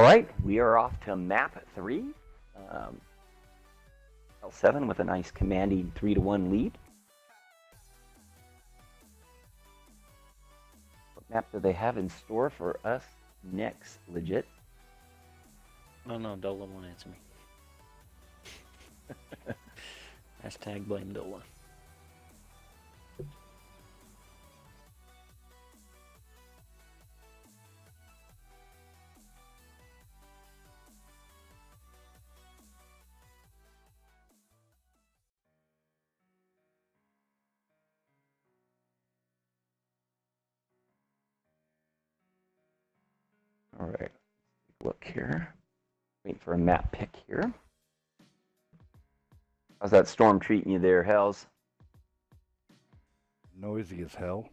right, we are off to map 3. Um, L7 with a nice commanding 3-1 lead. What map do they have in store for us next, Legit? Oh no, Dola won't answer me. Hashtag blame Dola. All right, look here. Waiting for a map pick here. How's that storm treating you there, Hells? Noisy as hell.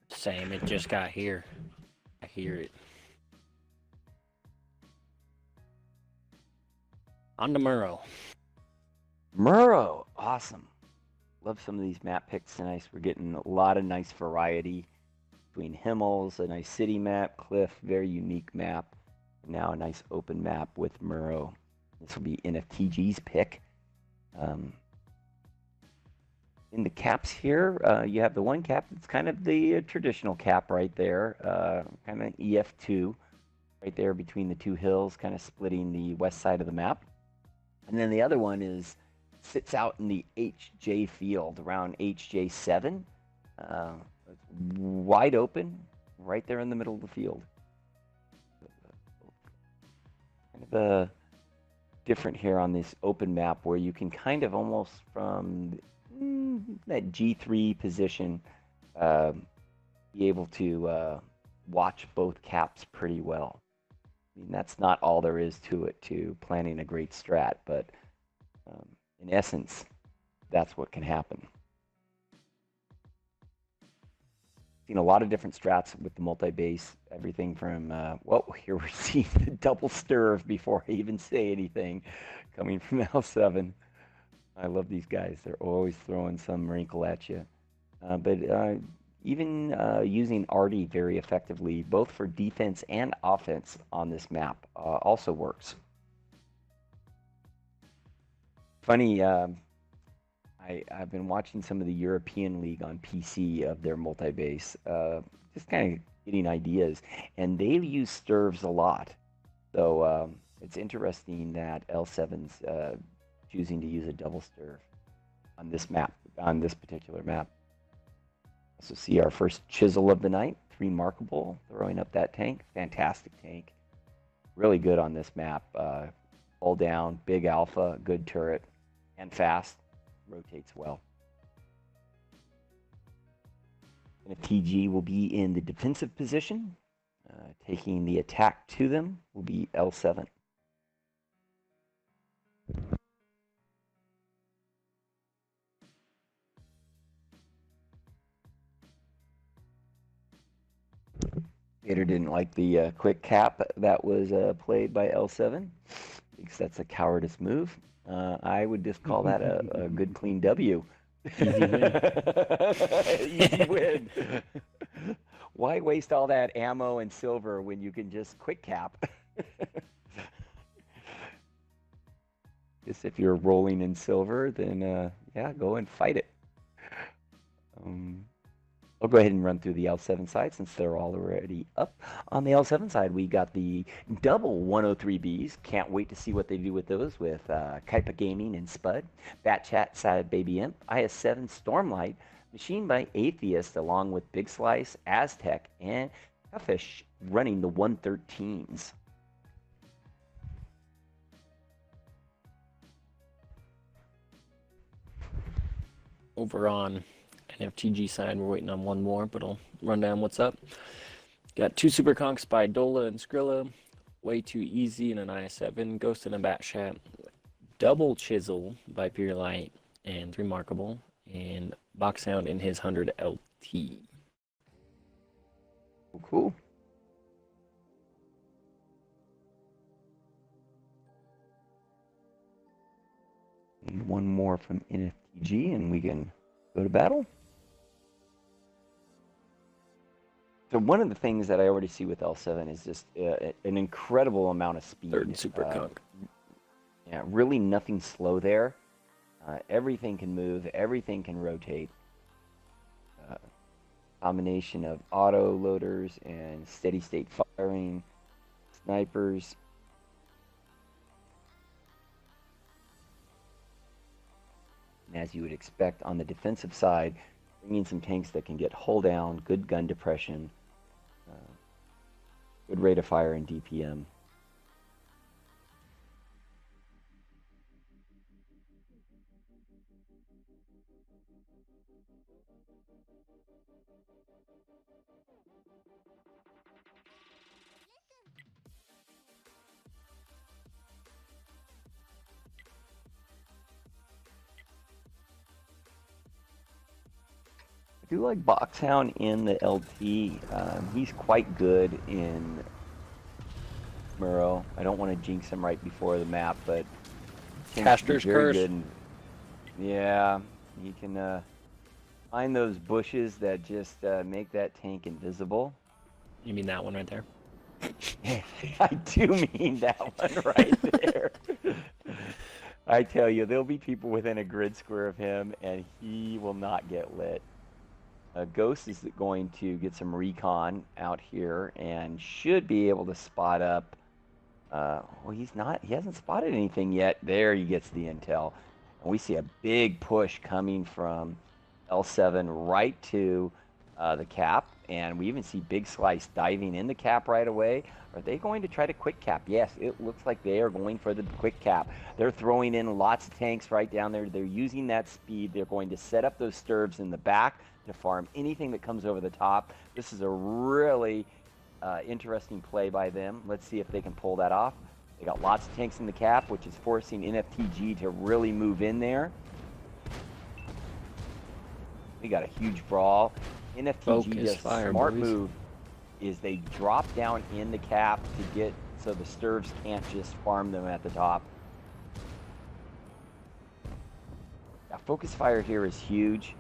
Same, it just got here. I hear it. On to Murrow. Murrow, awesome. Love some of these map picks tonight. We're getting a lot of nice variety between Himmels, a nice city map, Cliff, very unique map. And now a nice open map with Murrow. This will be NFTG's pick. In the caps here, you have the one cap that's kind of the traditional cap right there, kind of EF2, right there between the two hills, kind of splitting the west side of the map. And then the other one sits out in the HJ field around HJ7, wide open, right there in the middle of the field. Kind of different here on this open map where you can kind of almost from that G3 position be able to watch both caps pretty well. I mean, that's not all there is to it, to planning a great strat, but in essence, that's what can happen. Seen a lot of different strats with the multi-base, everything from, well, here we're seeing the double stirve before I even say anything, coming from L7. I love these guys. They're always throwing some wrinkle at you. But even using Artie very effectively, both for defense and offense on this map, also works. Funny, I've been watching some of the European League on PC of their multi-base, just kind of getting ideas, and they use stirves a lot. So it's interesting that L7's choosing to use a double stirve on this map, on this particular map. So see our first chisel of the night, 3 markable, throwing up that tank. Fantastic tank. Really good on this map. All down, big alpha, good turret, and fast. Rotates well. NFTG will be in the defensive position. Taking the attack to them will be L7. Gator didn't like the quick cap that was played by L7 because that's a cowardice move. I would just call that a good clean W. Easy win. Easy win. Why waste all that ammo and silver when you can just quick cap? Just if you're rolling in silver, then yeah, go and fight it. I'll go ahead and run through the L7 side since they're all already up. On the L7 side, we got the double 103Bs. Can't wait to see what they do with those with Kaipa Gaming and Spud. Bat Chat side Baby Imp. IS7 Stormlight. Machined by Atheist along with Big Slice, Aztec, and Toughish running the 113s. Over on NFTG side, we're waiting on one more, but I'll run down what's up. Got 2 Super Conks by Dola and Skrilla, Way Too Easy and an IS7, Ghost and a Bat Chat, Double Chisel by Pure Light and 3 Markable, and Box Sound in his 100 LT. Cool. And one more from NFTG and we can go to battle. So one of the things that I already see with L7 is just an incredible amount of Third speed. super conk. Yeah, really nothing slow there. Everything can move, everything can rotate. Uh, Combination of auto loaders and steady state firing, snipers. And as you would expect on the defensive side, bringing some tanks that can get hull down, good gun depression, uh, good rate of fire and DPM. I do like Boxhound in the LT. He's quite good in Murrow. I don't want to jinx him right before the map, but he tends to be Caster's very curse. good. Yeah, he can find those bushes that just make that tank invisible. You mean that one right there? I do mean that one right there. I tell you, there'll be people within a grid square of him, and he will not get lit. Ghost is going to get some recon out here and should be able to spot up. Well, he's not. He hasn't spotted anything yet. There he gets the intel. And we see a big push coming from L7 right to the cap. And we even see Big Slice diving in the cap right away. Are they going to try to quick cap? Yes, it looks like they are going for the quick cap. They're throwing in lots of tanks right down there. They're using that speed. They're going to set up those stirves in the back to farm anything that comes over the top. This is a really interesting play by them. Let's see if they can pull that off. They got lots of tanks in the cap, which is forcing NFTG to really move in there. We got a huge brawl. NFTG does a smart move is they drop down in the cap to get so the stirves can't just farm them at the top. Yeah, focus fire here is huge.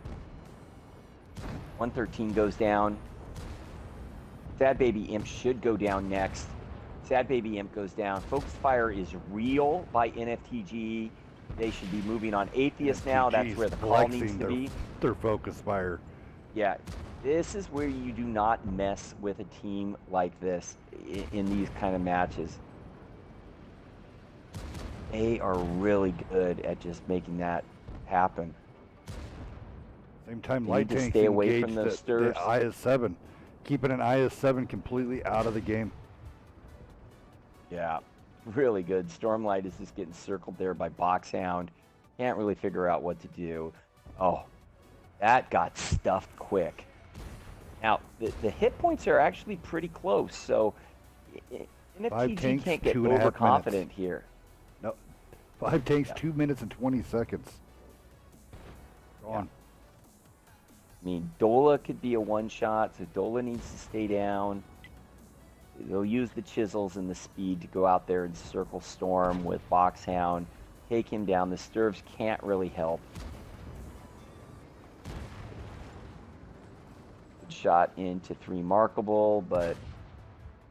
113 goes down. Sad Baby Imp should go down next. Sad Baby Imp goes down. Focus fire is real by NFTG. They should be moving on Atheist now. That's where the call needs to be. Their focus fire. Yeah, this is where you do not mess with a team like this in these kind of matches. They are really good at just making that happen. Same time, They light need to tanks stay away engage from those the stirves. IS-7, keeping an IS-7 completely out of the game. Yeah, really good. Stormlight is just getting circled there by Boxhound. Can't really figure out what to do. Oh, that got stuffed quick. Now, the hit points are actually pretty close, so NFTG can't get overconfident here. No, 5 tanks, Yeah. 2 minutes and 20 seconds. Gone. I mean, Dola could be a one-shot, so Dola needs to stay down. They'll use the chisels and the speed to go out there and circle Storm with Boxhound, take him down. The Stirves can't really help. Good shot into 3 Markable, but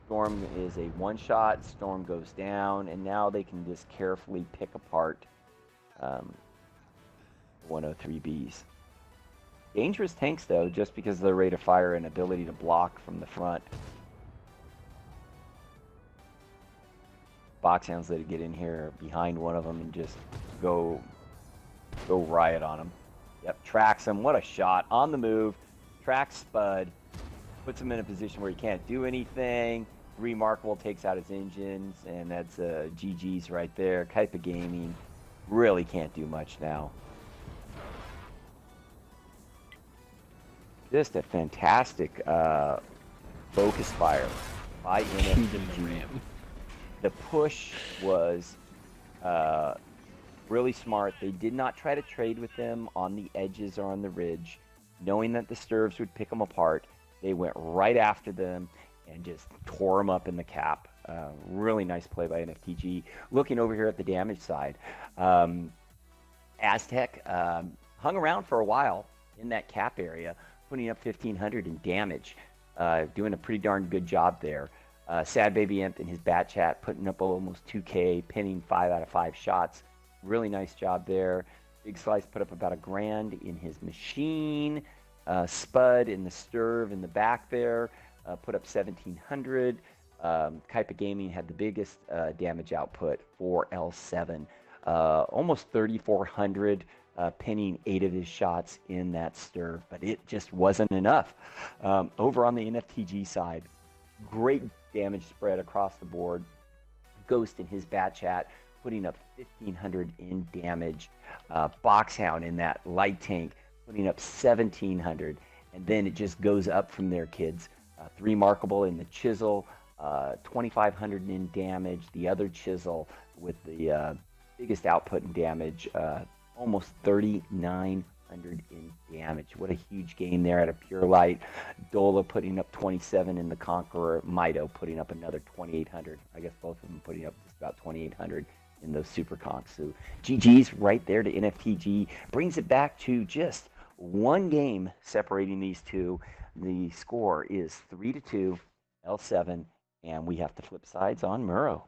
Storm is a one-shot. Storm goes down, and now they can just carefully pick apart 103Bs. Dangerous tanks, though, just because of their rate of fire and ability to block from the front. Boxhounds let it get in here behind one of them and just go riot on him. Yep, tracks him. What a shot. On the move. Tracks Spud. Puts him in a position where he can't do anything. Remarkable takes out his engines, and that's GG's right there. Kaipa Gaming really can't do much now. Just a fantastic focus fire by NFTG. The push was really smart. They did not try to trade with them on the edges or on the ridge, knowing that the Stirves would pick them apart. They went right after them and just tore them up in the cap. Really nice play by NFTG. Looking over here at the damage side, Aztec hung around for a while in that cap area, putting up 1,500 in damage. doing a pretty darn good job there. Sad Baby Imp in his bat chat putting up almost 2K, pinning 5 out of 5 shots. Really nice job there. Big Slice put up about $1,000 in his machine. Spud in the Sturv in the back there put up 1,700. Kaipa Gaming had the biggest damage output for L7. Almost 3,400, pinning 8 of his shots in that Sturv, but it just wasn't enough. Over on the NFTG side, great damage spread across the board. Ghost in his bat chat putting up 1,500 in damage. Boxhound in that light tank putting up 1,700, and then it just goes up from there, kids. 3 Markable in the Chisel, 2,500 in damage. The other Chisel with the biggest output in damage, almost 3,900 in damage. What a huge game there at a Pure Light. Dola putting up 27 in the Conqueror. Mido putting up another 2,800. I guess both of them putting up just about 2,800 in those Super Conks. So GG's right there to NFTG. Brings it back to just one game separating these two. The score is 3-2, L7, and we have to flip sides on Murrow.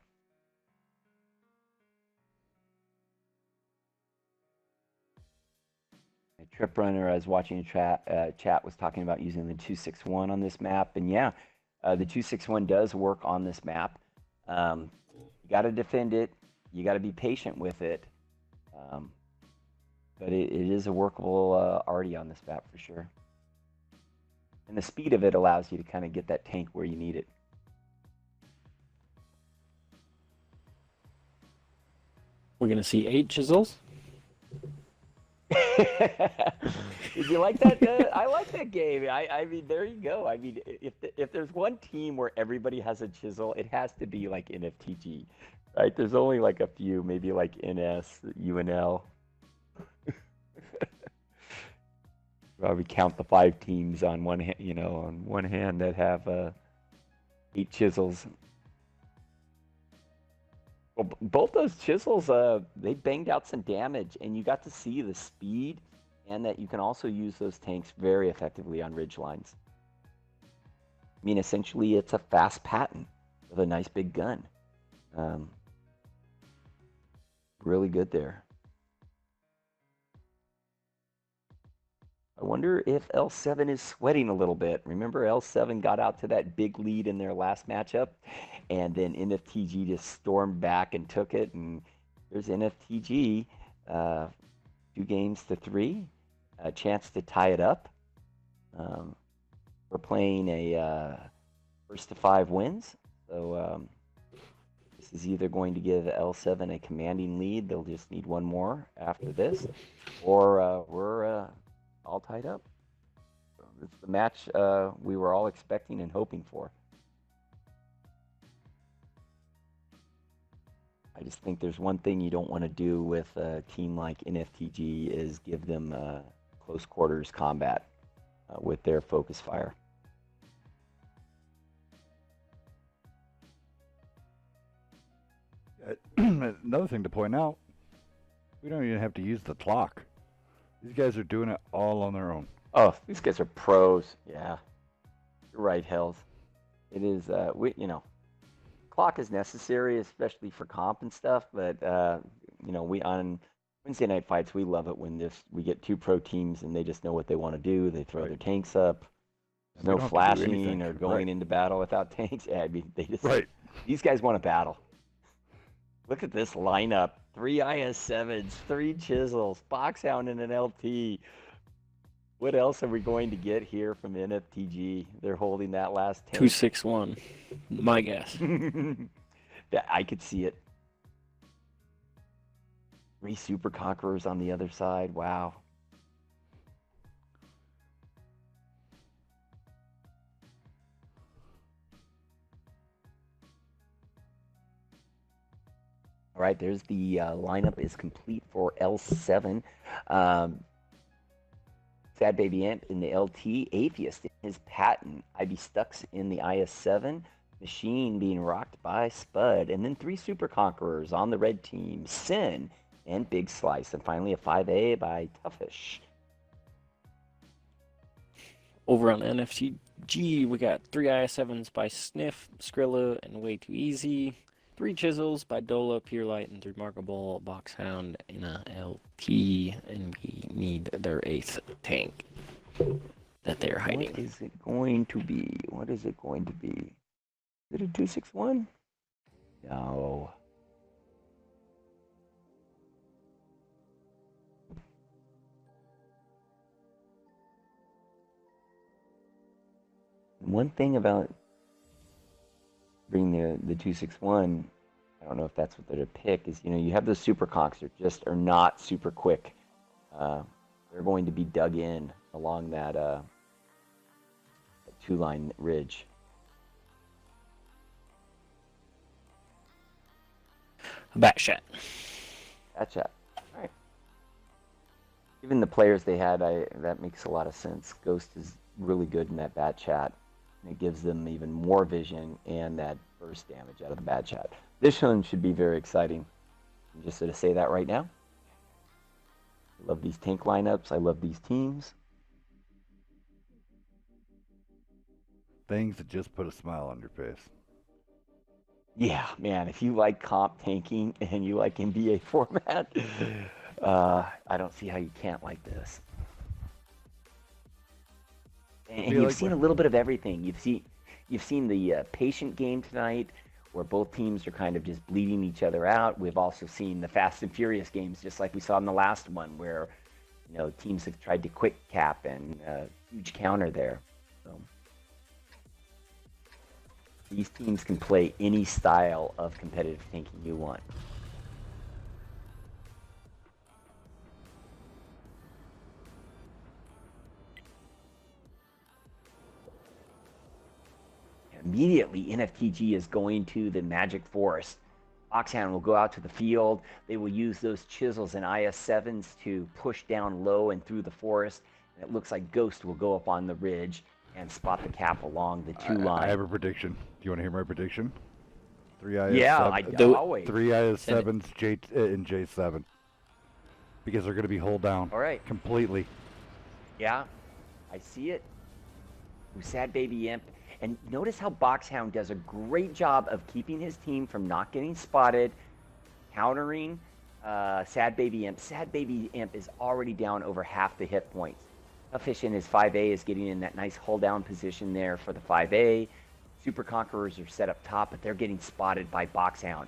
Trip Runner, I was watching a chat was talking about using the 261 on this map, and yeah, the 261 does work on this map. You got to defend it. You got to be patient with it, but it is a workable arty on this map for sure. And the speed of it allows you to kind of get that tank where you need it. We're going to see 8 chisels. Did you like that? I like that game. I mean, there you go. I mean, if there's one team where everybody has a chisel, it has to be like NFTG, right? There's only like a few, maybe like NS, UNL. Probably count the 5 teams on one hand, on one hand that have 8 chisels. Well, both those chisels, they banged out some damage, and you got to see the speed, and that you can also use those tanks very effectively on ridge lines. I mean, essentially, it's a fast Patton with a nice big gun. Really good there. I wonder if L7 is sweating a little bit. Remember, L7 got out to that big lead in their last matchup, and then NFTG just stormed back and took it. And here's NFTG, 2-3, a chance to tie it up. We're playing a first to 5 wins, so this is either going to give L7 a commanding lead. They'll just need one more after this, or we're all tied up. So it's the match we were all expecting and hoping for. I just think there's one thing you don't want to do with a team like NFTG is give them close quarters combat with their focus fire. Another thing to point out, we don't even have to use the clock. These guys are doing it all on their own. Oh, these guys are pros. Yeah, you're right, Hells. It is. Clock is necessary, especially for comp and stuff. But we on Wednesday night fights, we love it when we get 2 pro teams and they just know what they want to do. They throw their tanks up. There's no flashing or going into battle without tanks. Yeah, I mean, they just these guys want to battle. Look at this lineup. 3 IS-7s, 3 chisels, Boxhound and an LT. What else are we going to get here from NFTG? They're holding that last 10. 261, my guess. I could see it. 3 Super Conquerors on the other side. Wow. All right, there's the lineup is complete for L7. Sad Baby Imp in the LT, Atheist in his Patton, IB Stux in the IS-7, Machine being rocked by Spud, and then 3 Super Conquerors on the red team, Sin and Big Slice, and finally a 5A by Toughish. Over on NFTG, we got 3 IS7s by Sniff, Skrilla, and Way Too Easy. 3 Chisels by Dola, Pure Light, and Remarkable Boxhound in a LT, and we need their 8th tank that they're hiding. What is it going to be? What is it going to be? Is it a 261? No. One thing about bringing the 261, I don't know if that's what they're to pick, is you have those super conks that just are not super quick. They're going to be dug in along that 2-line ridge. Bat shot. Bat shot. All right. Given the players they had, that makes a lot of sense. Ghost is really good in that bat chat. And it gives them even more vision and that burst damage out of the bat chat. This one should be very exciting. I'm just going to say that right now. I love these tank lineups. I love these teams. Things that just put a smile on your face. Yeah, man, if you like comp tanking and you like MBA format, I don't see how you can't like this. And you've seen a little bit of everything. You've seen the patient game tonight, where both teams are kind of just bleeding each other out. We've also seen the Fast and Furious games, just like we saw in the last one, where teams have tried to quick cap and huge counter there. So these teams can play any style of competitive tanking you want. Immediately, NFTG is going to the Magic Forest. Boxhound will go out to the field. They will use those chisels and IS-7s to push down low and through the forest. And it looks like Ghost will go up on the ridge and spot the cap along the 2-line. I have a prediction. Do you want to hear my prediction? 3 IS-7. Yeah, always. 3 IS-7s in J7. Because they're going to be hold down. All right. Completely. Yeah, I see it. Sad Baby Imp. And notice how Boxhound does a great job of keeping his team from not getting spotted, countering Sad Baby Imp. Sad Baby Imp is already down over half the hit points. Fish in his 5A is getting in that nice hold down position there for the 5A. Super Conquerors are set up top, but they're getting spotted by Boxhound.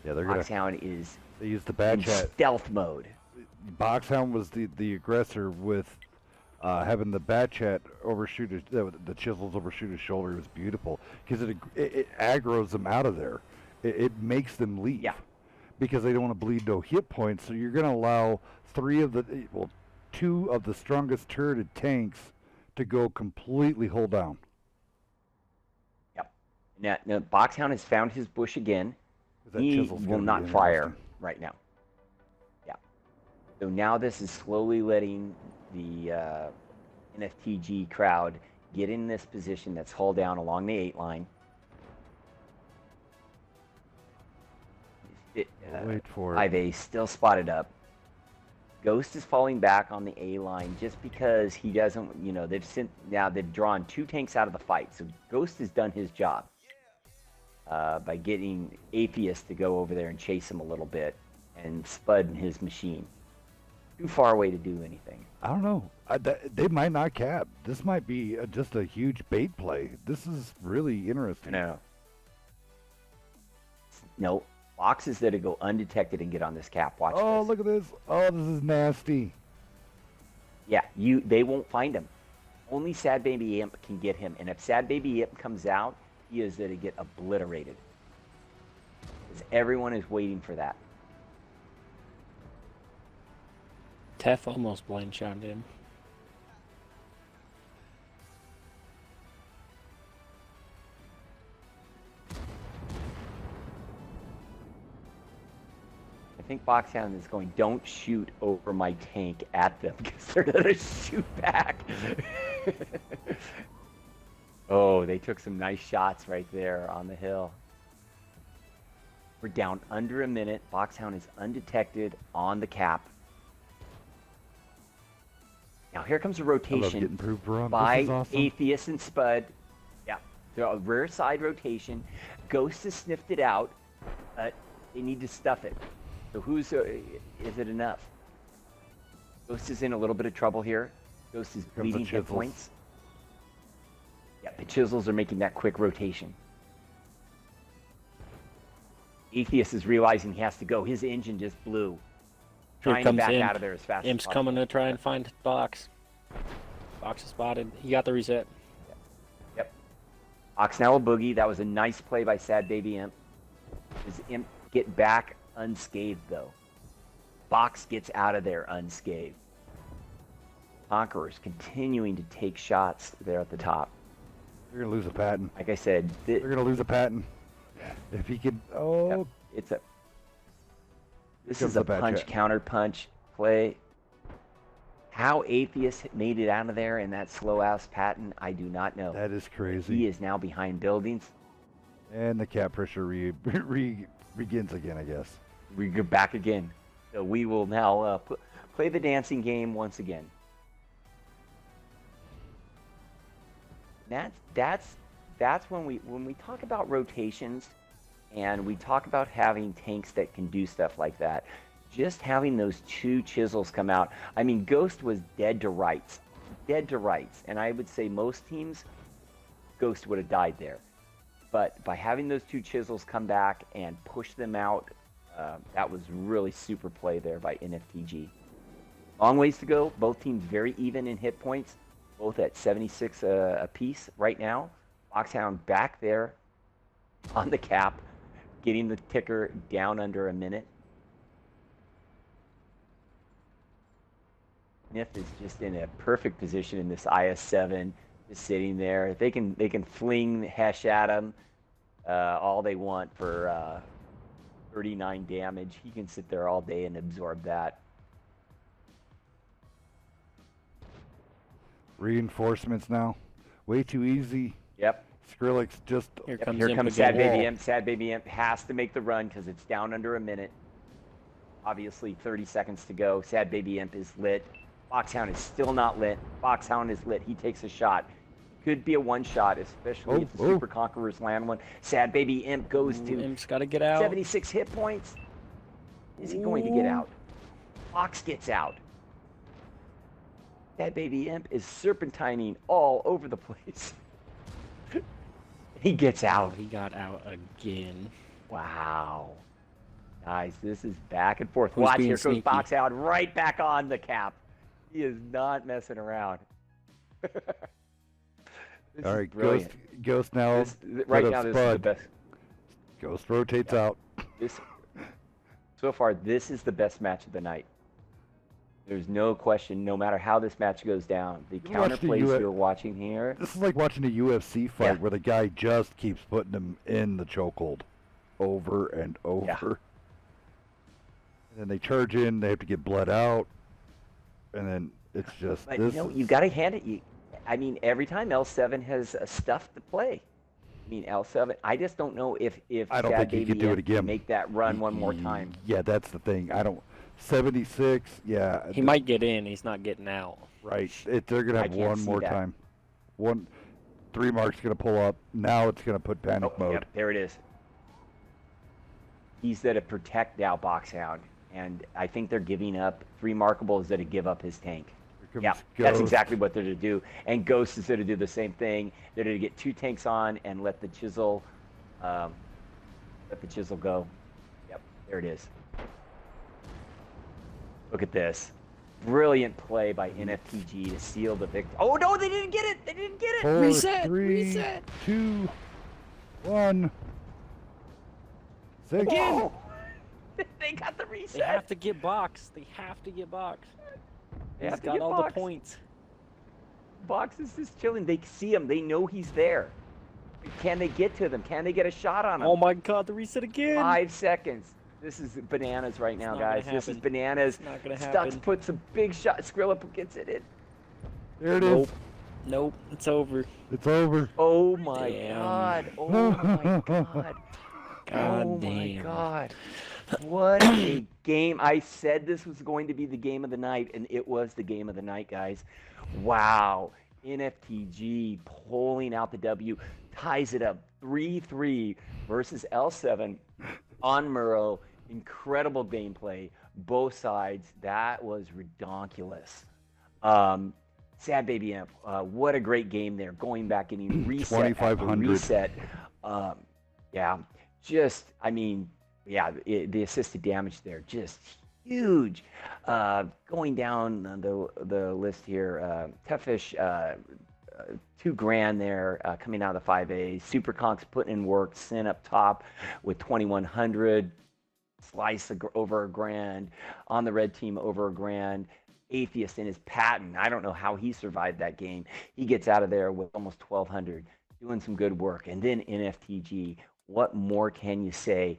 Yeah, they're Boxhound is they use the bad chat stealth mode. Boxhound was the aggressor with having the bat chat overshoot the chisels overshoot his shoulder. It was beautiful because it aggroes them out of there. It makes them leave. Yeah. Because they don't want to bleed no hit points. So you're going to allow two of the strongest turreted tanks to go completely hold down. Yep. Now Boxhound has found his bush again. He will not fire right now. Yeah. So now this is slowly letting the NFTG crowd get in this position that's hull down along the 8-line. Wait for 5A still spotted up. Ghost is falling back on the A line just because he doesn't, they've drawn 2 tanks out of the fight. So Ghost has done his job by getting Atheist to go over there and chase him a little bit and spud his machine. Too far away to do anything. I don't know. They might not cap. This might be just a huge bait play. This is really interesting. No. Boxes that go undetected and get on this cap. Watch this. Look at this. Oh, this is nasty. Yeah, they won't find him. Only Sad Baby Imp can get him. And if Sad Baby Imp comes out, he is going to get obliterated. Because everyone is waiting for that. Tef almost blind shot him. I think Boxhound is going, don't shoot over my tank at them because they're going to shoot back. Oh, they took some nice shots right there on the hill. We're down under a minute. Boxhound is undetected on the cap. Now here comes a I love rotation getting proved wrong. This by is awesome. Atheist and Spud. Yeah, so a rear side rotation. Ghost has sniffed it out, but they need to stuff it. So is it enough? Ghost is in a little bit of trouble here. Ghost is bleeding hit points. Yeah, the chisels are making that quick rotation. Atheist is realizing he has to go. His engine just blew. Trying to back out of there as fast Imp's as possible. coming to try and find Box. Box is spotted. He got the reset. Yep. Ox now a boogie. That was a nice play by Sad Baby Imp. Does Imp get back unscathed, though? Box gets out of there unscathed. Conquerors continuing to take shots there at the top. They're going to lose a patent. Like I said, They're going to lose a patent. If he can... Oh... Yep, this comes is a the bad punch chat. counter punch play. How Atheist made it out of there in that slow ass patent, I do not know. That is crazy. He is now behind buildings. And the cap pressure begins again, I guess. We go back again. So we will now play the dancing game once again. That's when we talk about rotations and we talk about having tanks that can do stuff like that. Just having those two chisels come out. I mean, Ghost was dead to rights. And I would say most teams, Ghost would have died there. But by having those two chisels come back and push them out, that was really super play there by NFTG. Long ways to go. Both teams very even in hit points, both at 76 apiece right now. Foxhound back there on the cap, getting the ticker down under a minute. Nif is just in a perfect position in this IS-7, just sitting there. They can fling Hesh at him all they want for 39 damage. He can sit there all day and absorb that. Reinforcements now. Way too easy. Yep. Skrillex just... Here Yep, comes here Imp comes again. Sad Baby Imp. Sad Baby Imp has to make the run because it's down under a minute. Obviously, 30 seconds to go. Sad Baby Imp is lit. Foxhound is still not lit. Foxhound is lit. He takes a shot. Could be a one-shot, especially if the Super Conquerors land one. Sad Baby Imp goes to Imp's got to get out. 76 hit points. Is he going to get out? Fox gets out. Sad Baby Imp is serpentining all over the place. He gets out. He got out again. Wow. Nice. This is back and forth. Who's Watch, being here goes sneaky? Foxhound right back on the cap. He is not messing around. This All is right, brilliant. Ghost now. Right now, this is the Spud. best. Ghost rotates out. So far, this is the best match of the night. There's no question, no matter how this match goes down. The You watched the counterplays you're watching here. This is like watching a UFC fight Yeah. where the guy just keeps putting him in the chokehold over and over. Yeah. And then they charge in, they have to get bled out. And then it's just But this. you got to hand it. I mean, every time L7 has stuff to play. I mean, L7. I just don't know if I don't Sad think he Baby could do it Imp again. can make that run one more time. Yeah, that's the thing. 76, yeah. He might get in. He's not getting out. Right. They're going to I have can't one see more that. time. 3 mark's going to pull up. Now it's going to put panic Oh, mode. yep, there it is. He's there to protect now Boxhound, and I think they're giving up 3 markables that to give up his tank. Here Yeah, comes that's Ghost. exactly what they're to do. And Ghost is there to do the same thing. They're to get 2 tanks on and let the chisel go. Yep, there it is. Look at this. Brilliant play by NFTG to seal the victory. Oh no, they didn't get it! They didn't get it! 4, Reset, 3, reset. 2, 1. 6. Whoa! They got the reset. They have to get Box. They have to get Box. They He's have to got get all Box. the points. Box is just chilling. They see him. They know he's there. Can they get to them? Can they get a shot on him? Oh my God! The reset again. 5 seconds. This is bananas right now, not gonna guys. This is happen. bananas. It's not gonna Stux happen. puts a big shot. Skrilla gets it in. There it Nope. is. Nope. It's over. It's over. Oh my Damn. god. Oh my god. God Oh damn. my god. What a game. I said this was going to be the game of the night, and it was the game of the night, guys. Wow. NFTG pulling out the W, ties it up 3-3 versus L7 on Murrow. Incredible gameplay, both sides. That was redonkulous. Um, Sad Baby Amp, what a great game there. Going back and reset after 2,500. reset. Um, yeah, just, I mean, yeah, the assisted damage there, just huge. Going down the list here, Toughish, 2 grand there, coming out of the 5A. Superconks putting in work, Sin up top with 2,100. Slice over a grand. On the red team, over a grand. Atheist in his patent. I don't know how he survived that game. He gets out of there with almost 1,200, doing some good work. And then NFTG. What more can you say?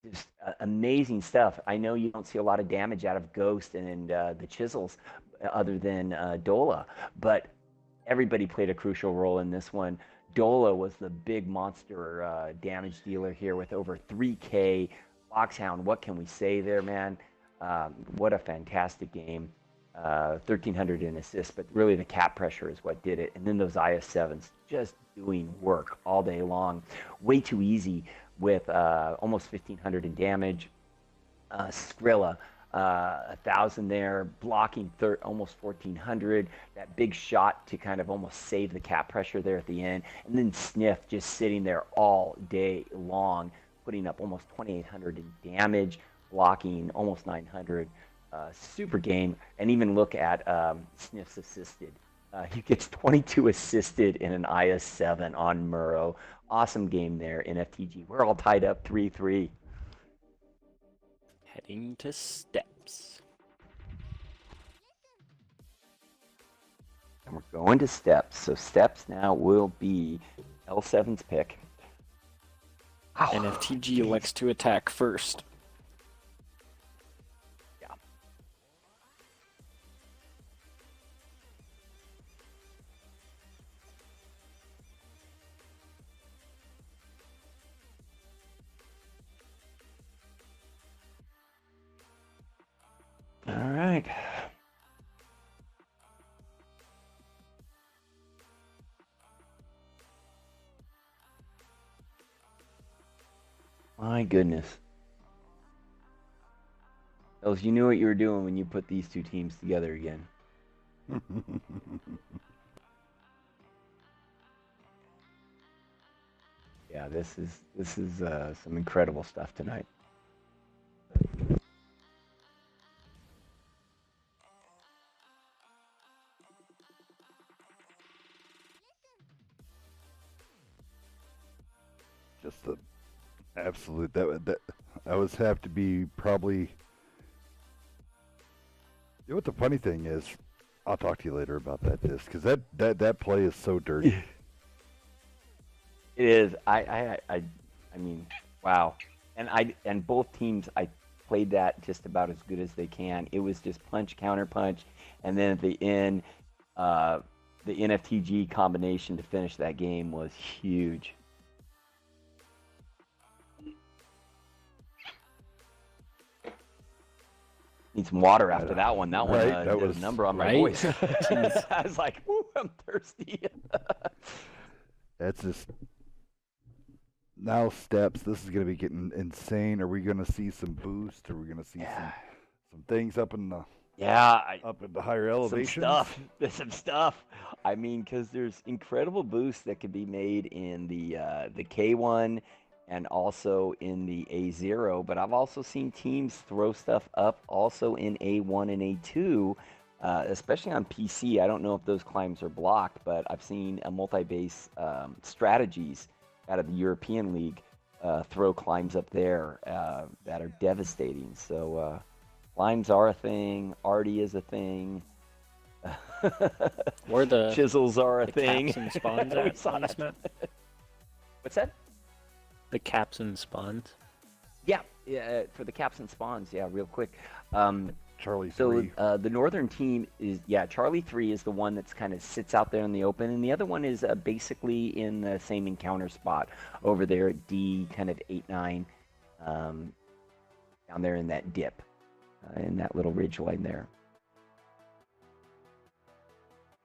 Just amazing stuff. I know you don't see a lot of damage out of Ghost and the Chisels other than Dola, but everybody played a crucial role in this one. Dola was the big monster damage dealer here with over 3K. Foxhound, what can we say there, man? What a fantastic game. 1,300 in assists, but really the cap pressure is what did it. And then those IS-7s just doing work all day long. Way too easy with almost 1,500 in damage. Skrilla, 1,000 there, blocking almost 1,400. That big shot to kind of almost save the cap pressure there at the end. And then Sniff just sitting there all day long, putting up almost 2,800 in damage, blocking almost 900. Super game. And even look at Sniff's assisted. He gets 22 assisted in an IS-7 on Murrow. Awesome game there, NFTG. We're all tied up 3-3. Heading to steps. And we're going to steps. So steps now will be L7's pick. Wow. NFTG elects to attack first. Yeah. All right. My goodness. Els, you knew what you were doing when you put these two teams together again. Yeah, this is some incredible stuff tonight. Just the absolute that would have to be probably. You know what the funny thing is? I'll talk to you later about that disc because that play is so dirty. It is. I mean, wow. And both teams, I played that just about as good as they can. It was just punch, counter punch, and then at the end, the NFTG combination to finish that game was huge. Need some water after that one. That one Right, that did was- a number on my Right? voice. I was like, "Ooh, I'm thirsty." That's just now steps. This is going to be getting insane. Are we going to see some boost? Are we going to see Yeah. some things up in the Yeah, up in the higher elevations? some stuff. There's some stuff. I mean, because there's incredible boosts that could be made in the K1 and also in the A0. But I've also seen teams throw stuff up also in A1 and A2, especially on PC. I don't know if those climbs are blocked, but I've seen a multi-base strategies out of the European League throw climbs up there that are devastating. So climbs are a thing. Arty is a thing. Where the Chisels are a thing. caps and spawns We at saw on this that. map? What's that? The caps and spawns. Yeah, for the caps and spawns. Yeah, real quick. Charlie So 3. the northern team is Charlie 3 is the one that's kind of sits out there in the open, and the other one is basically in the same encounter spot over there at D kind of 8-9. down there in that dip, in that little ridge line there.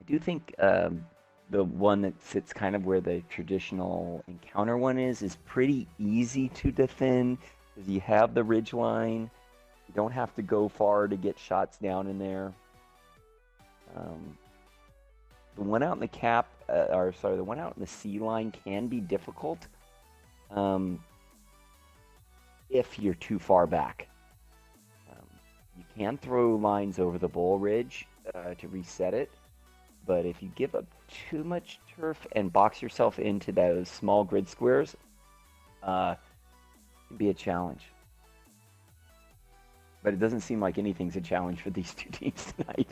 I do think the one that sits kind of where the traditional encounter one is pretty easy to defend because you have the ridge line. You don't have to go far to get shots down in there. The one out in the cap, the one out in the C line can be difficult if you're too far back. You can throw lines over the bull ridge to reset it, but if you give up too much turf and box yourself into those small grid squares, it can be a challenge. But it doesn't seem like anything's a challenge for these two teams tonight.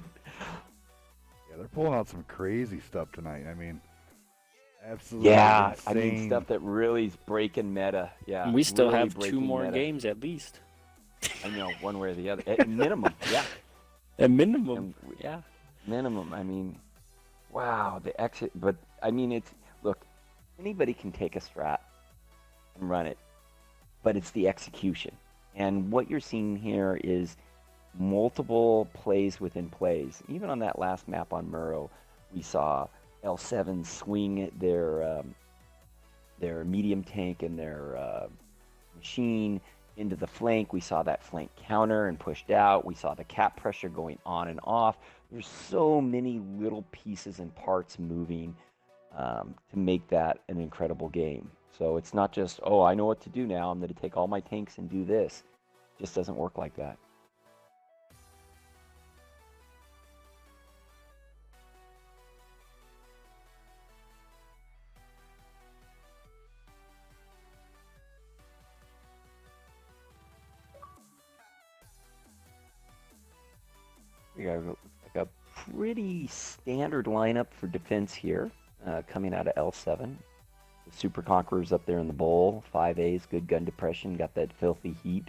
Yeah, they're pulling out some crazy stuff tonight. I mean, absolutely Yeah, insane. I mean stuff that really is breaking meta. Yeah, We still really have 2 breaking more meta. games at least. I know, one way or the other. At minimum, yeah. At minimum, And yeah. minimum. I mean, wow, the exit. But I mean, it's look, anybody can take a strat and run it, but it's the execution. And what you're seeing here is multiple plays within plays. Even on that last map on Murrow, we saw L7 swing their medium tank and their machine into the flank. We saw that flank counter and pushed out. We saw the cap pressure going on and off. There's so many little pieces and parts moving to make that an incredible game. So it's not just, oh, I know what to do now. I'm going to take all my tanks and do this. It just doesn't work like that. We got like a pretty standard lineup for defense here, coming out of L7. The Super Conquerors up there in the bowl, 5As, good gun depression, got that filthy heat.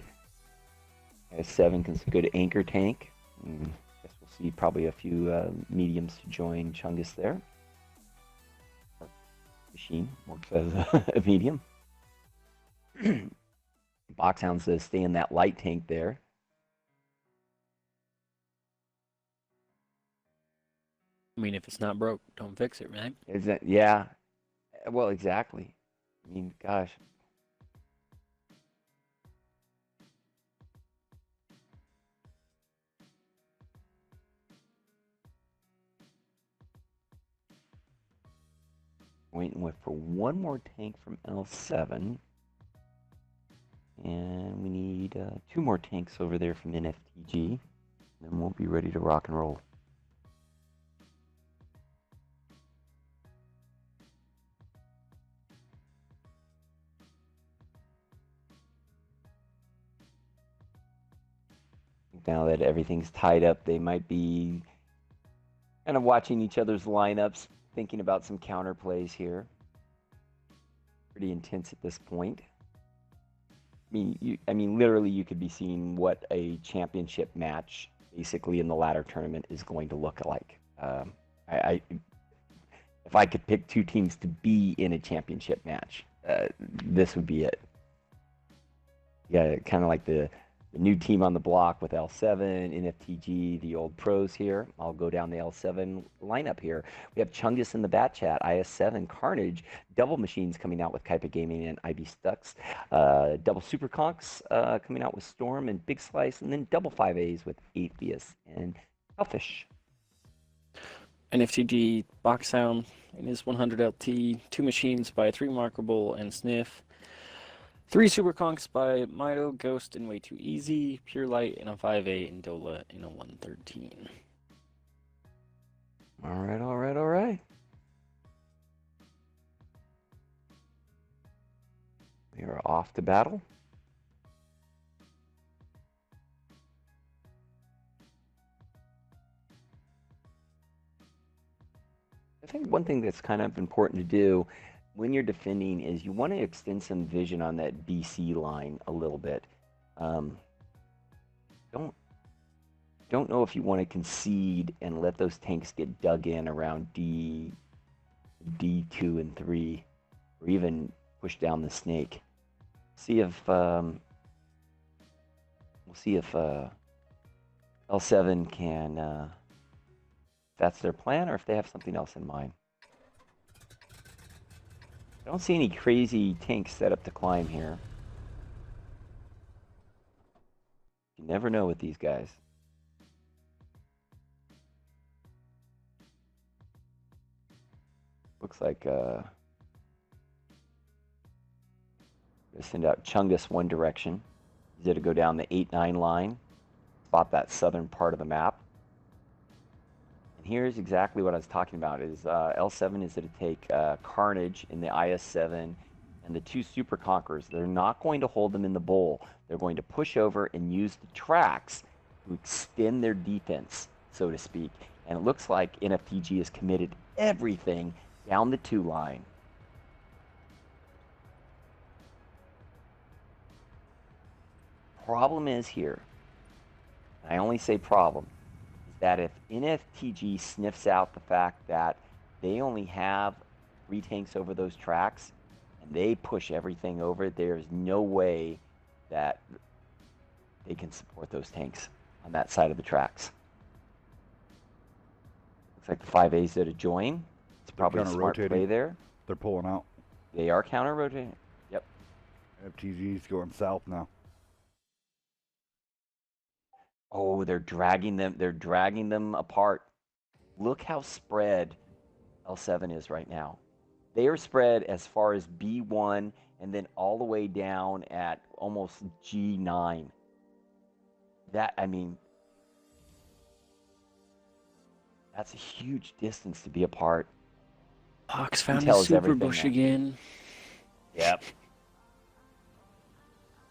S7, good anchor tank. Guess we'll see probably a few mediums to join Chungus there. Machine works as a medium. Boxhound says stay in that light tank there. I mean, if it's not broke, don't fix it, right? Is that, yeah. Well, exactly. I mean, gosh. Waiting for one more tank from L7. And we need 2 more tanks over there from NFTG. Then we'll be ready to rock and roll. Now that everything's tied up, they might be kind of watching each other's lineups, thinking about some counter plays here. Pretty intense at this point. I mean, literally, you could be seeing what a championship match, basically in the ladder tournament, is going to look like. If I could pick 2 teams to be in a championship match, this would be it. Yeah, kind of like the new team on the block with L7, NFTG, the old pros here. I'll go down the L7 lineup here. We have Chungus in the Bat Chat, IS7, Carnage, Double Machines coming out with Kaipa Gaming and IB Stux, Double Super Conks coming out with Storm and Big Slice, and then Double 5As with Atheist and Selfish. NFTG Box Sound in his 100 LT, 2 machines by 3 Markable and Sniff. 3 Super Conks by Mito, Ghost, and Way Too Easy, Pure Light in a 5A, and Dola in a 113. All right, all right, all right. We are off to battle. I think one thing that's kind of important to do when you're defending is you want to extend some vision on that BC line a little bit. Don't know if you want to concede and let those tanks get dug in around D2 and 3, or even push down the snake. See if see if L7 can, if that's their plan or if they have something else in mind. I don't see any crazy tanks set up to climb here. You never know with these guys. Looks like gonna send out Chungus one direction. He's going to go down the 8-9 line, spot that southern part of the map. And here's exactly what I was talking about: is L7 is going to take Carnage in the IS-7 and the 2 Super Conquerors. They're not going to hold them in the bowl. They're going to push over and use the tracks to extend their defense, so to speak. And it looks like NFTG has committed everything down the 2 line. Problem is here, I only say problem, is that if NFTG sniffs out the fact that they only have 3 tanks over those tracks and they push everything over, there's no way that they can support those tanks on that side of the tracks. Looks like the 5A's there to join. It's probably a smart play there. They're pulling out. They are counter-rotating. Yep. NFTG's going south now. Oh, they're dragging them. They're dragging them apart. Look how spread L7 is right now. They are spread as far as B1 and then all the way down at almost G9. That, I mean, that's a huge distance to be apart. Box found tells a super everything bush now. again. Yep.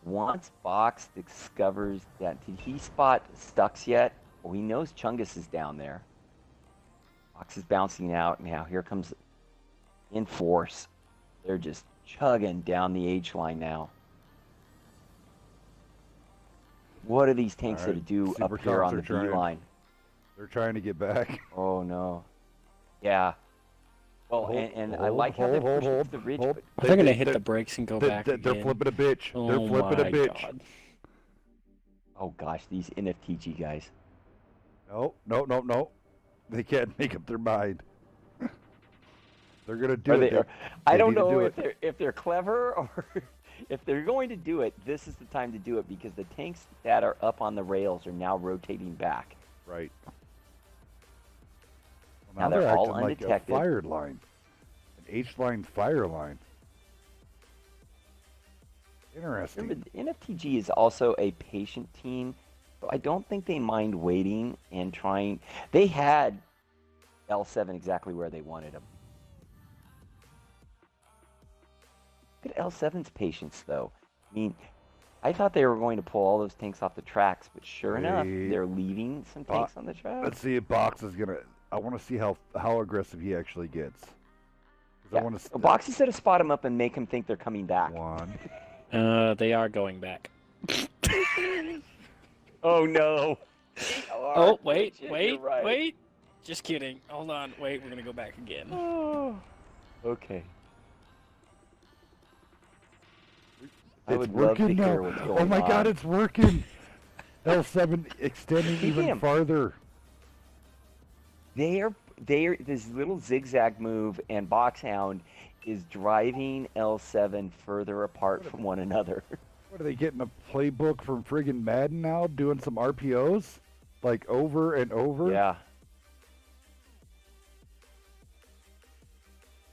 Once Box discovers that, did he spot Stux yet? Well, he knows Chungus is down there. Box is bouncing out now. Here comes in force. They're just chugging down the H line now. What are these tanks going to do up here on the B line? They're trying to get back. Oh no. Yeah. Well, I like how they're pushing to the ridge. But they're going to hit the brakes and go back again. They're flipping a bitch. Oh they're flipping a bitch. God. Oh gosh, these NFTG guys. No. They can't make up their mind. They're gonna do it. I don't know if they're clever or if they're going to do it. This is the time to do it because the tanks that are up on the rails are now rotating back. Right. Now they're all undetected. Like a fire line, an H-line fire line. Interesting. Remember, NFTG is also a patient team, so I don't think they mind waiting and trying. They had L7 exactly where they wanted him. Look at L7's patience, though. I mean, I thought they were going to pull all those tanks off the tracks, but sure enough, they're leaving some tanks on the track. Let's see if Box is gonna. I want to see how aggressive he actually gets. Yeah. Box is going to spot him up and make him think they're coming back. They are going back. Oh no. Oh wait. Just kidding. Hold on. Wait, we're gonna go back again. Oh. Okay. I It's would love to working hear now. what's going on. Oh my God, it's working. L7 extending even farther. They're this little zigzag move, and Boxhound is driving L7 further apart from one another. What are they getting, a playbook from friggin' Madden now, doing some RPOs like over and over? Yeah.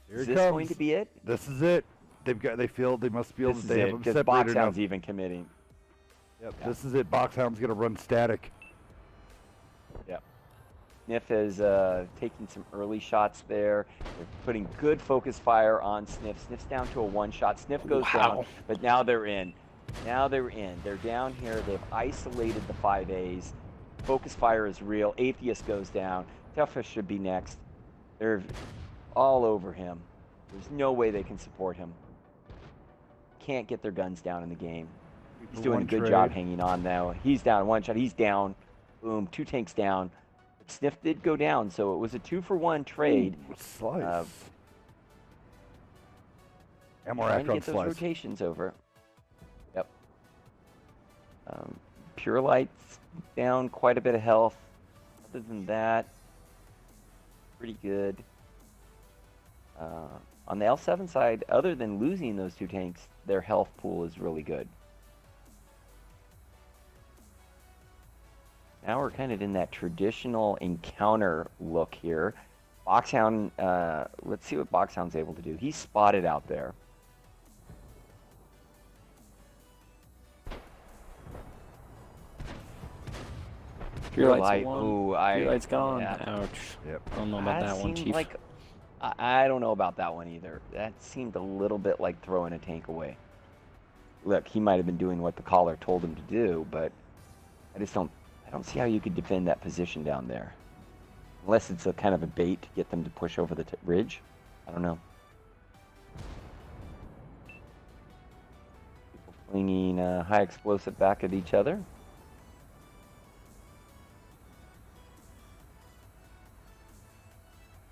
Here Is it this comes. going to be it? This is it. They must feel This that they is have it, them because separated Boxhound's enough. even committing. Yep, Yeah. this is it. Boxhound's gonna run static. Yep. Sniff is taking some early shots there. They're putting good focus fire on Sniff. Sniff's down to a 1-shot. Sniff goes down, but now they're in. They're down here. They've isolated the 5As. Focus fire is real. Atheist goes down. Toughish should be next. They're all over him. There's no way they can support him. Can't get their guns down in the game. He's doing a good job hanging on now. He's down 1 shot. He's down. Boom. 2 tanks down. Sniff did go down, so it was a 2-for-1 trade. Ooh, slice. Trying to get those rotations over. Yep. Pure Light's down quite a bit of health. Other than that, pretty good. On the L7 side, other than losing those 2 tanks, their health pool is really good. Now we're kind of in that traditional encounter look here. Boxhound, let's see what Boxhound's able to do. He's spotted out there. Pure Light's Light. one. Ooh, Pure Light's gone. yeah. Ouch. Yep. I don't know about that one, seemed Chief. like I don't know about that one either. That seemed a little bit like throwing a tank away. Look, he might have been doing what the caller told him to do, but I don't see how you could defend that position down there. Unless it's a kind of a bait to get them to push over the ridge. I don't know. People flinging high explosive back at each other.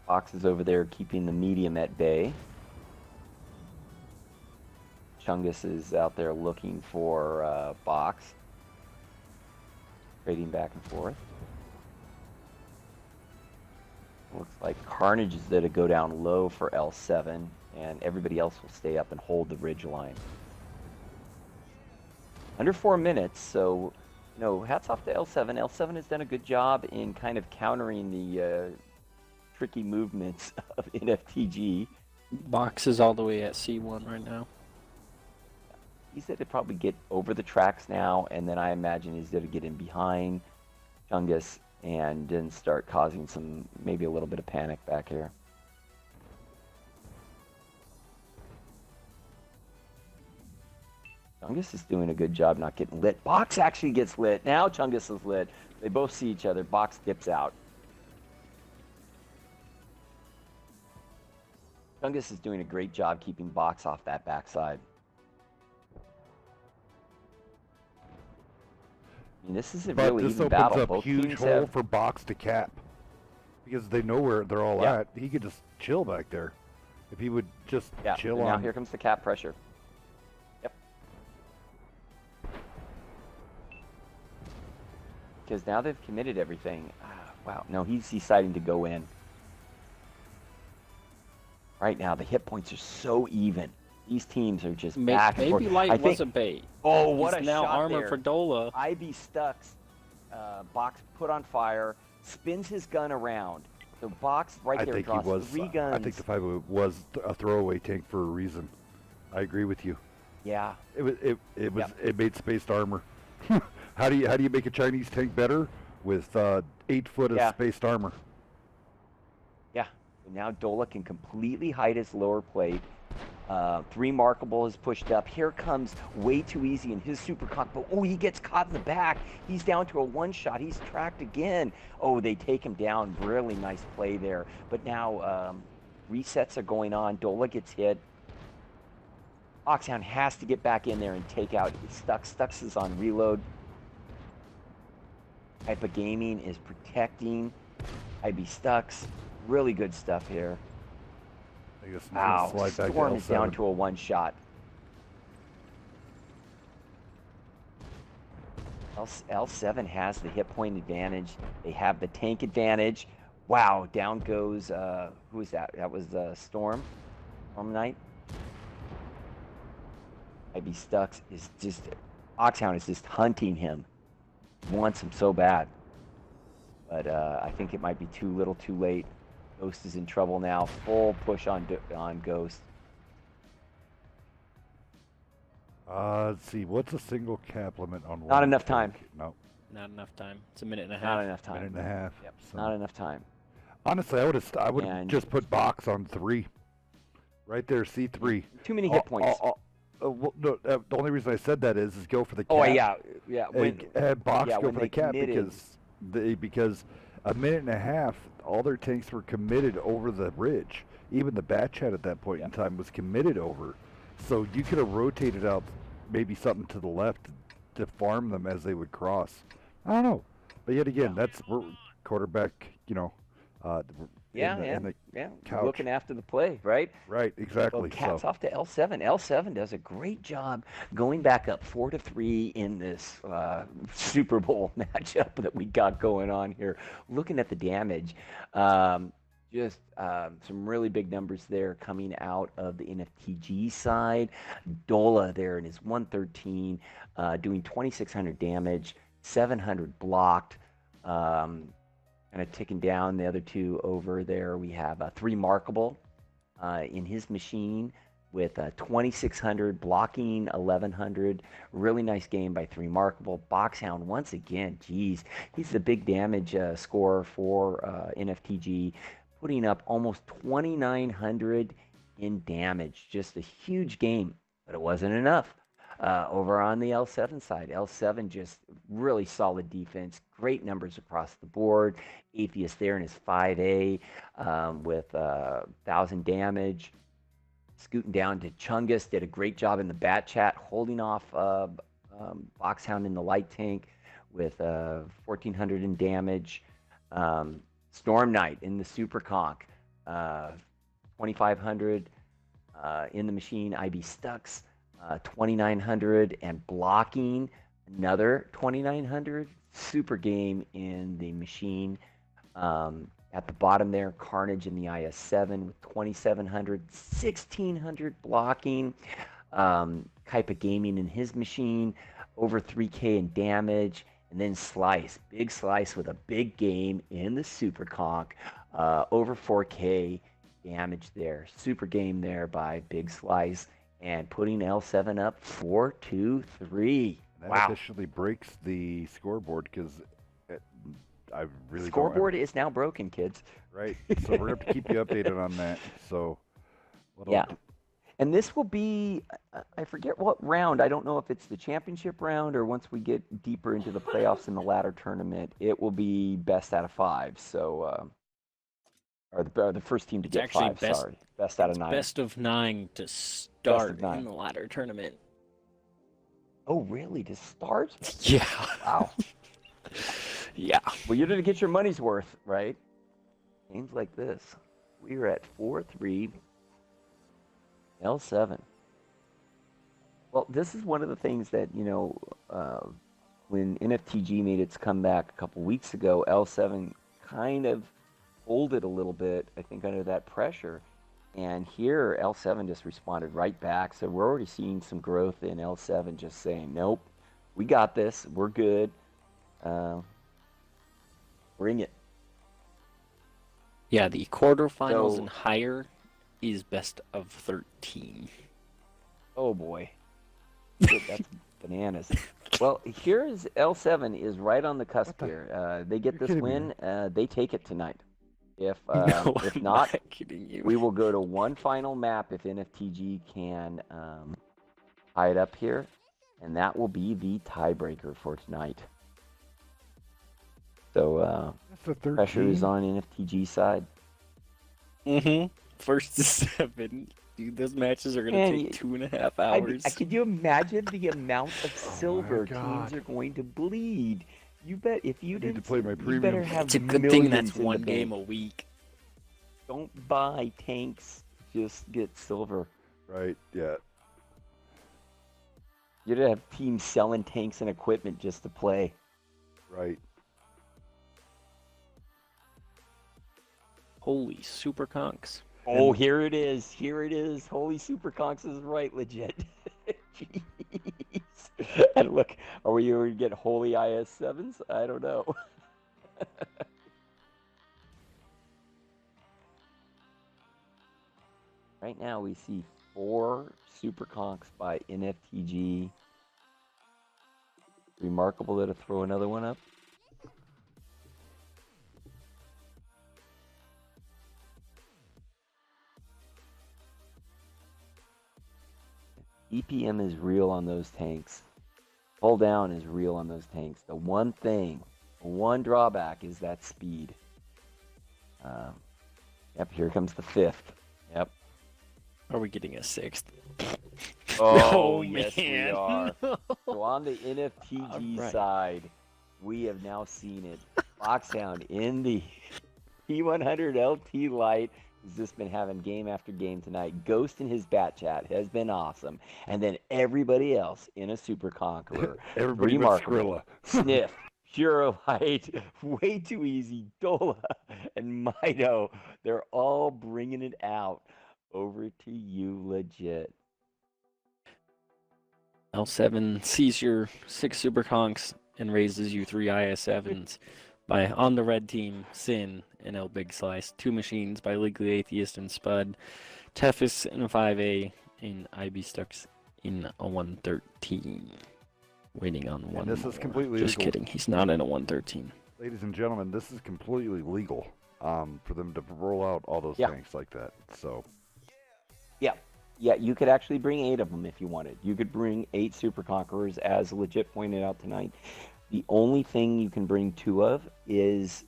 Box is over there keeping the medium at bay. Chungus is out there looking for Box. Trading back and forth. Looks like Carnage is there to go down low for L7, and everybody else will stay up and hold the ridge line. Under 4 minutes, so, you know, hats off to L7. L7 has done a good job in kind of countering the tricky movements of NFTG. Box is all the way at C1 right now. He's going to probably get over the tracks now, and then I imagine he's going to get in behind Chungus and then start causing some, maybe a little bit of panic back here. Chungus is doing a good job not getting lit. Box actually gets lit. Now Chungus is lit. They both see each other. Box dips out. Chungus is doing a great job keeping Box off that backside. I mean, this is a really even battle. This opens Both up huge teams hole have... for Box to cap. Because they know where they're all at. He could just chill back there. If he would just chill on. Now here comes the cap pressure. Yep. Because now they've committed everything. Wow. No, he's deciding to go in. Right now, the hit points are so even. These teams are just back and forth. Maybe Light was a bait. Oh, what He's a now shot armor there. for Dola. IB Stucks, Box put on fire, spins his gun around. So Box right there draws 3 guns. I think the 5 was a throwaway tank for a reason. I agree with you. Yeah. It made spaced armor. How do you make a Chinese tank better with 8 foot of spaced armor? Yeah. And now Dola can completely hide his lower plate. 3 Markable is pushed up. Here comes Way Too Easy in his super cock, but oh, he gets caught in the back. He's down to a 1-shot. He's tracked again. Oh, they take him down. Really nice play there. But now resets are going on. Dola gets hit. Boxhound has to get back in there and take out Stux. Stux is on reload. Type of Gaming is protecting IB Stux. Really good stuff here. Wow, Storm is down to a 1-shot. L7 has the hit point advantage. They have the tank advantage. Wow, down goes, who was that? That was Storm Knight. IB Stux is just, Oxhound is just hunting him. Wants him so bad. But I think it might be too little too late. Ghost is in trouble now. Full push on Ghost. Let's see. What's a single cap limit on one? Not enough time. No. Not enough time. It's a minute and a half. Not enough time. Minute and a half. Yep. So. Not enough time. Honestly, I would have just put Box on 3. Right there, C3. Too many hit points. Well, no, the only reason I said that is go for the cap. Oh yeah. And Box go for the cap committed. because a minute and a half, all their tanks were committed over the ridge. Even the bat chat at that point in time was committed over. So you could have rotated out maybe something to the left to farm them as they would cross. I don't know. But yet again, that's quarterback, Yeah, the yeah, in the yeah. couch. Looking after the play, right? Right, Well, exactly. cats So off to L7. L7 does a great job going back up 4-3 in this Super Bowl matchup that we got going on here. Looking at the damage, um, just some really big numbers there coming out of the NFTG side. Dola there in his 113, doing 2,600 damage, 700 blocked. Um, Kind of ticking down the other two over there. We have three Markable in his machine with 2,600 blocking, 1,100. Really nice game by three Markable. Boxhound once again. Geez, he's the big damage scorer for NFTG, putting up almost 2,900 in damage. Just a huge game, but it wasn't enough. Over on the L7 side, L7 just really solid defense, great numbers across the board. Atheist there in his 5A with 1,000 damage. Scooting down to Chungus, did a great job in the bat chat, holding off Boxhound in the light tank with 1,400 in damage. Storm Knight in the Super Conk, 2,500 in the machine. IB Stux, 2,900, and blocking another 2,900. Super game in the machine. At the bottom there, Carnage in the IS7 with 2,700, 1,600 blocking. Kaipa Gaming in his machine, over 3K in damage. And then Slice, big Slice with a big game in the Super Conk, over 4K damage there. Super game there by Big Slice, and putting L7 up 4-2-3. that Wow. officially breaks the scoreboard because I really Scoreboard don't. is now broken, kids. Right. So we're gonna have to keep you updated on that. So. Yeah. And this will be, I forget what round. I don't know if it's the championship round or once we get deeper into the playoffs in the ladder tournament, it will be best out of 5. So, or the first team to It's get actually 5, sorry. Best out of 9. Best of 9 to start 9. in the ladder tournament. Oh, really? To start? Yeah. Wow. Yeah. Well, you're going to get your money's worth, right? Games like this. We are at 4-3. L7. Well, this is one of the things that, when NFTG made its comeback a couple weeks ago, L7 kind of folded a little bit, I think, under that pressure. And here, L7 just responded right back. So we're already seeing some growth in L7 just saying, nope, we got this. We're good. Bring it. Yeah, the quarterfinals So- and higher is best of 13. Oh, boy. That's bananas. Well, here's L7 is right on the cusp here. They get You're this kidding me, win. They take it tonight. If No, if I'm not, kidding you. we will go to one final map if NFTG can tie it up here, and that will be the tiebreaker for tonight. So That's a 13. pressure is on NFTG side. First to 7. Dude, those matches are gonna Man, take 2.5 I hours. could you imagine the amount of silver God. teams are going to bleed? You bet if you I need to didn't, play my you premium. better have It's a good thing millions that's in the one game bank. a week. Don't buy tanks, just get silver. Right. Yeah. You'd have teams selling tanks and equipment just to play. Right. Holy super conks. Oh, here it is. Here it is. Holy Super Conks is right, legit. Jeez. And look, are we going to get Holy IS7s? I don't know. Right now we see 4 Super Conks by NFTG. Remarkable to throw another one up. EPM is real on those tanks. Pull down is real on those tanks. The one drawback is that speed. Yep, here comes the 5th. Yep. Are we getting a 6th? Oh, No, yes, man. we are. So on the NFTG Alright. side, we have now seen it. Foxhound in the P100 LT Light has just been having game after game tonight. Ghost in his bat chat has been awesome. And then everybody else in a Super Conqueror. Everybody but Remarkable. Skrilla. Sniff, Pure Light, Way Too Easy, Dola, and Mido. They're all bringing it out. Over to you, legit. L7 sees your 6 Super Conks and raises you 3 IS7s by on the red team, Sin and L Big Slice. 2 machines by Legally Atheist and Spud. Tefis in a 5A and IB Stux in a 113. Waiting on one. This is completely Just legal. kidding. He's not in a 113. Ladies and gentlemen, this is completely legal for them to roll out all those Yeah. tanks like that. So, Yeah, you could actually bring 8 of them if you wanted. You could bring 8 Super Conquerors, as legit pointed out tonight. The only thing you can bring 2 of is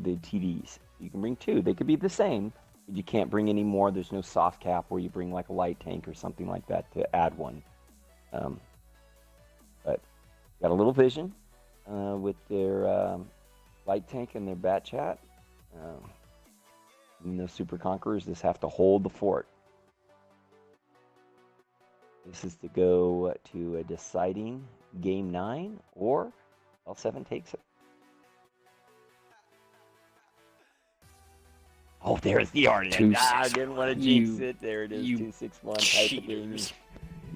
the TDs. You can bring 2. They could be the same, but you can't bring any more. There's no soft cap where you bring like a light tank or something like that to add one. But got a little vision with their light tank and their bat chat. And those Super Conquerors just have to hold the fort. This is to go to a deciding game 9, or L7 takes it. Oh, there's the art. I didn't want to jinx it. There it is, 261 type of game.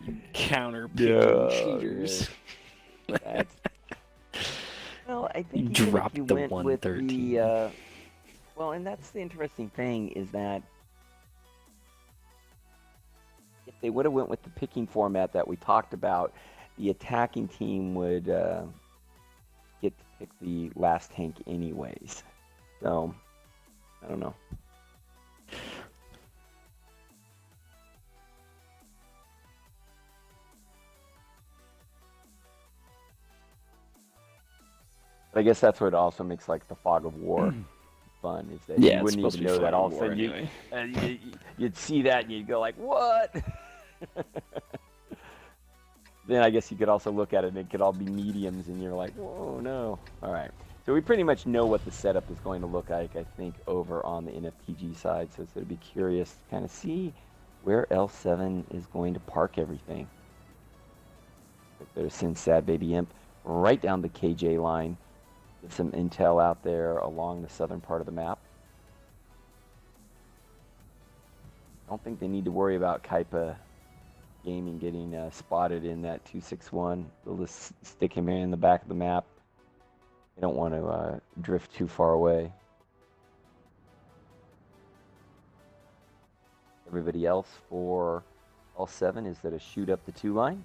You counter picking cheaters. That's... Well, I think You even dropped if you the went with 113. the well, and that's the interesting thing is that if they would have went with the picking format that we talked about, the attacking team would get to pick the last tank anyways. So, I don't know. But I guess that's what also makes like the fog of war fun is that Yeah, you it's wouldn't supposed even to be know that fog all of of a war sudden anyway. you'd see that and you'd go like, what? Then I guess you could also look at it and it could all be mediums and you're like, whoa, no. All right. So we pretty much know what the setup is going to look like, I think, over on the NFTG side. So it's going to be curious to kind of see where L7 is going to park everything. There's Sin Sad Baby Imp right down the KJ line. Get some intel out there along the southern part of the map. I don't think they need to worry about Kaipa Gaming getting spotted in that 261. They'll just stick him in the back of the map. They don't want to drift too far away. Everybody else for L7 is that a shoot up the 2 line.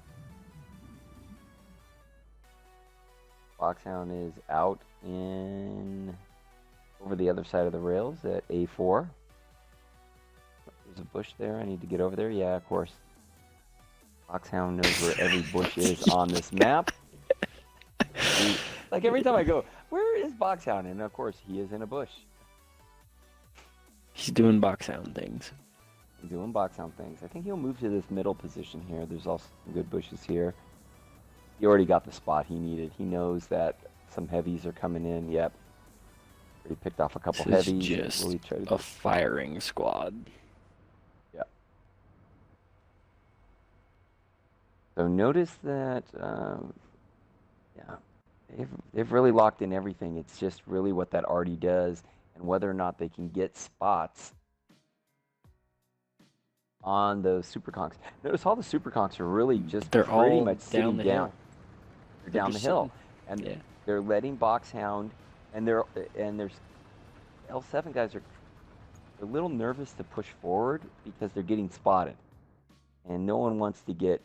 Foxhound is out in over the other side of the rails at A4. There's a bush there. I need to get over there. Yeah, of course. Foxhound knows where every bush is on this map. Like every time I go, where is Boxhound? And of course, he is in a bush. He's doing Boxhound things. He's doing Boxhound things. I think he'll move to this middle position here. There's also some good bushes here. He already got the spot he needed. He knows that some heavies are coming in. Yep. Already picked off a couple This is heavies. just Really tried to a firing squad. So notice that, yeah, they've really locked in everything. It's just really what that arty does and whether or not they can get spots on those super conks. Notice all the super conks are really just They're pretty all much down sitting the down. hill. They're down the just hill, and yeah. they're letting Boxhound, and there's L7 guys are a little nervous to push forward because they're getting spotted, and no one wants to get.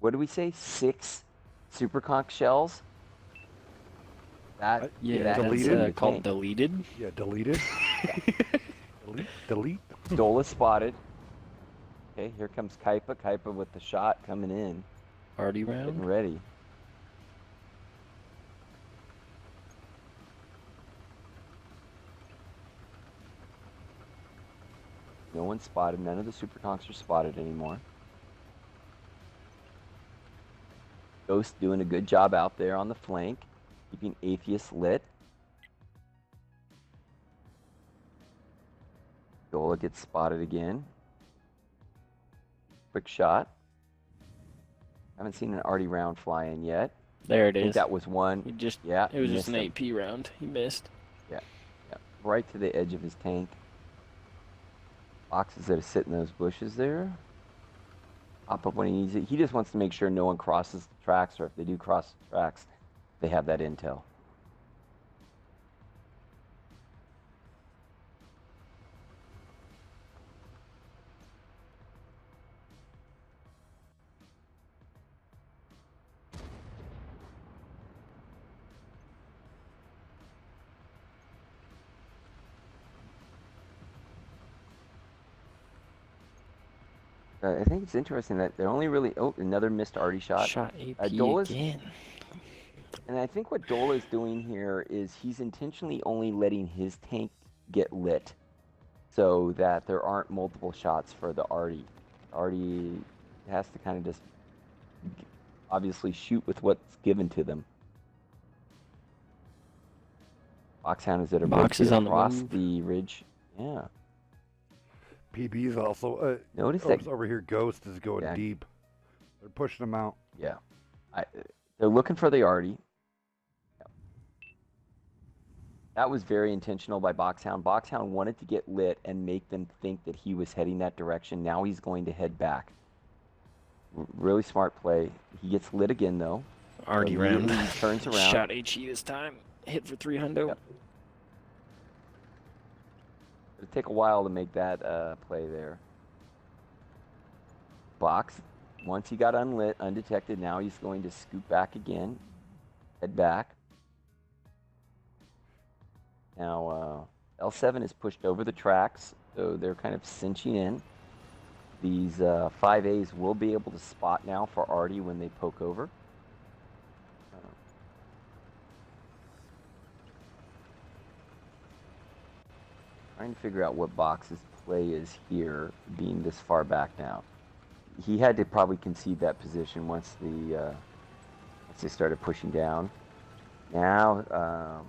What do we say? 6 super conch shells. That Yeah, that that's deleted? called deleted. yeah, deleted. Delete. Dola spotted. Okay, here comes Kaipa. Kaipa with the shot coming in, Party getting round. ready. No one's spotted. None of the super conchs are spotted anymore. Ghost doing a good job out there on the flank, keeping Atheist lit. Dola gets spotted again. Quick shot. Haven't seen an arty round fly in yet. There it I think is. that was one. He just, Yeah, it was he just an missed him. AP round. He missed. Yeah, right to the edge of his tank. Boxes that are sitting in those bushes there. Pop up when he needs it. He just wants to make sure no one crosses the tracks, or if they do cross the tracks, they have that intel. I think it's interesting that they're only really... Oh, another missed arty shot. Shot AP Dola's, again. and I think what Dola is doing here is he's intentionally only letting his tank get lit so that there aren't multiple shots for the arty. Arty has to kind of just obviously shoot with what's given to them. Foxhound is at a Box is on the across move. the ridge. Yeah. PB's also. Notice that. Over here, Ghost is going Yeah. deep. They're pushing him out. Yeah. They're looking for the arty. That was very intentional by Boxhound. Boxhound wanted to get lit and make them think that he was heading that direction. Now he's going to head back. Really smart play. He gets lit again, though. Arty So round. he turns around. Shot HE this time. Hit for 300. Yep. It'll take a while to make that play there. Box, once he got unlit, undetected, now he's going to scoop back again. Head back. Now, L7 is pushed over the tracks, so they're kind of cinching in. These 5As will be able to spot now for arty when they poke over. Trying to figure out what Box's play is here, being this far back now. He had to probably concede that position once they started pushing down. Now,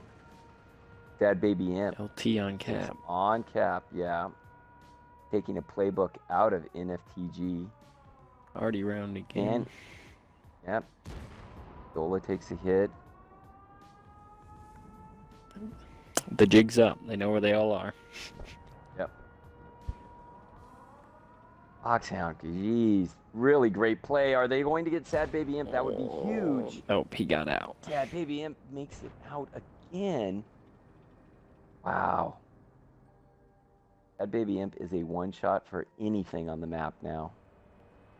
Dad Baby Imp LT on is cap. on cap, yeah. Taking a playbook out of NFTG. Arty round again. And, yep. Dola takes a hit. The jig's up. They know where they all are. Yep. Foxhound, jeez. Really great play. Are they going to get Sad Baby Imp? That would be huge. Oh, he got out. Sad Baby Imp makes it out again. Wow. Sad Baby Imp is a one-shot for anything on the map now.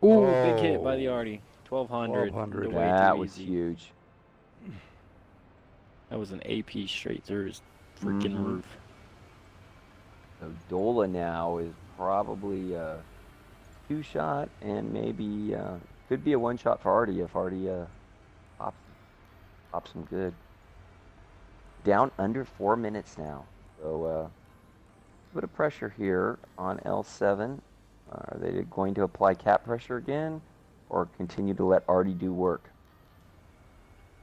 Ooh, big hit by the Arty. 1200. 1200. Way That too was easy. huge. That was an AP straight through his freaking Mhm. roof. So Dola now is probably a two-shot and maybe could be a one-shot for Arty if Arty pops him good. Down under 4 minutes now. So a bit of pressure here on L7. Are they going to apply cap pressure again or continue to let Arty do work?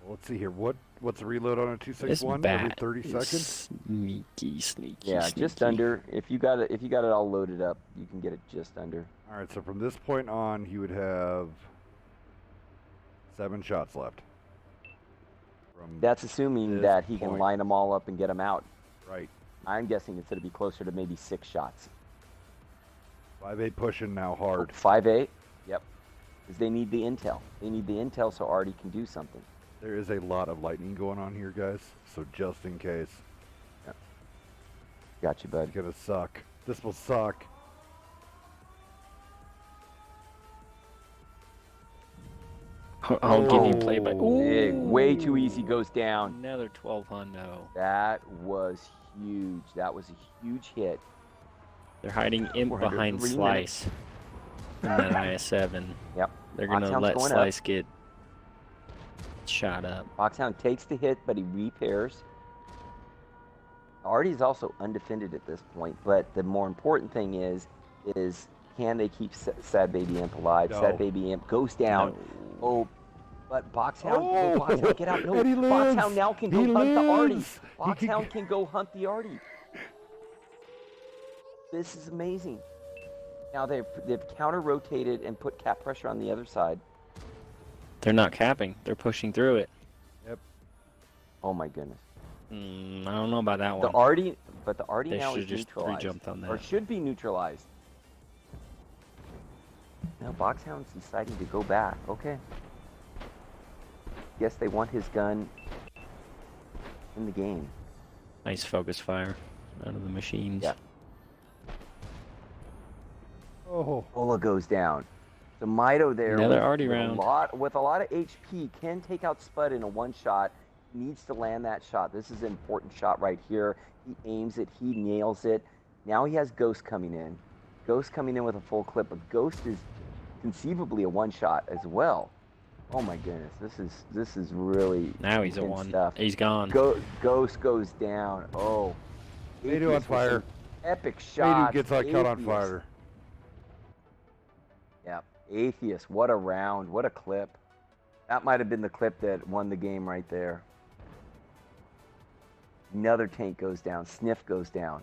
Well, let's see here. What's the reload on a This 261? Every bat 30 is seconds? sneaky. Yeah, just under. If you got it all loaded up, you can get it just under. All right, so from this point on, he would have 7 shots left. From That's assuming this that he can point. line them all up and get them out. Right. I'm guessing it's going to be closer to maybe 6 shots. 5-8 pushing now hard. 5-8? Yep. Because they need the intel. They need the intel so Arty can do something. There is a lot of lightning going on here, guys. So just in case. Got you, bud. It's gonna suck. This will suck. I'll give you play by. Oh, Big. Way Ooh. too easy goes down. Another 1200. That was huge. That was a huge hit. They're hiding Imp 400 behind 3 Slice. In that IS-7. Yep. They're gonna Foxhound's let going up. Slice get shot up. Foxhound takes the hit, but he repairs. Arty's also undefended at this point, but the more important thing is can they keep Sad Baby Imp alive? No. Sad Baby Imp goes down. No. Oh, but Boxhound, Oh, no, Boxhound, get out. No, and he Boxhound lives. now can He go hunt the Arty. lives. He can Boxhound can go hunt the Arty. This is amazing. Now they've counter-rotated and put cap pressure on the other side. They're not capping. They're pushing through it. Yep. Oh my goodness. I don't know about that The one. Artie, but the Artie They now should is just neutralized. pre-jumped on Or that. should be neutralized. Now Boxhound's deciding to go back. Okay. Yes, they want his gun in the game. Nice focus fire out of the machines. Yeah. Oh. Ola goes down. So Mito there Another Artie round. with a lot of HP can take out Spud in a one shot. Needs to land that shot. This is an important shot right here. He aims it. He nails it. Now he has Ghost coming in. Ghost coming in with a full clip, but Ghost is conceivably a one shot as well. Oh my goodness, this is really Now he's a intense one. stuff. He's gone. Ghost goes down. Oh, Madu on Atheist with fire. some epic Madu shots. gets caught on Atheist. fire. Yeah, Atheist. What a round. What a clip. That might have been the clip that won the game right there. Another tank goes down. Sniff goes down.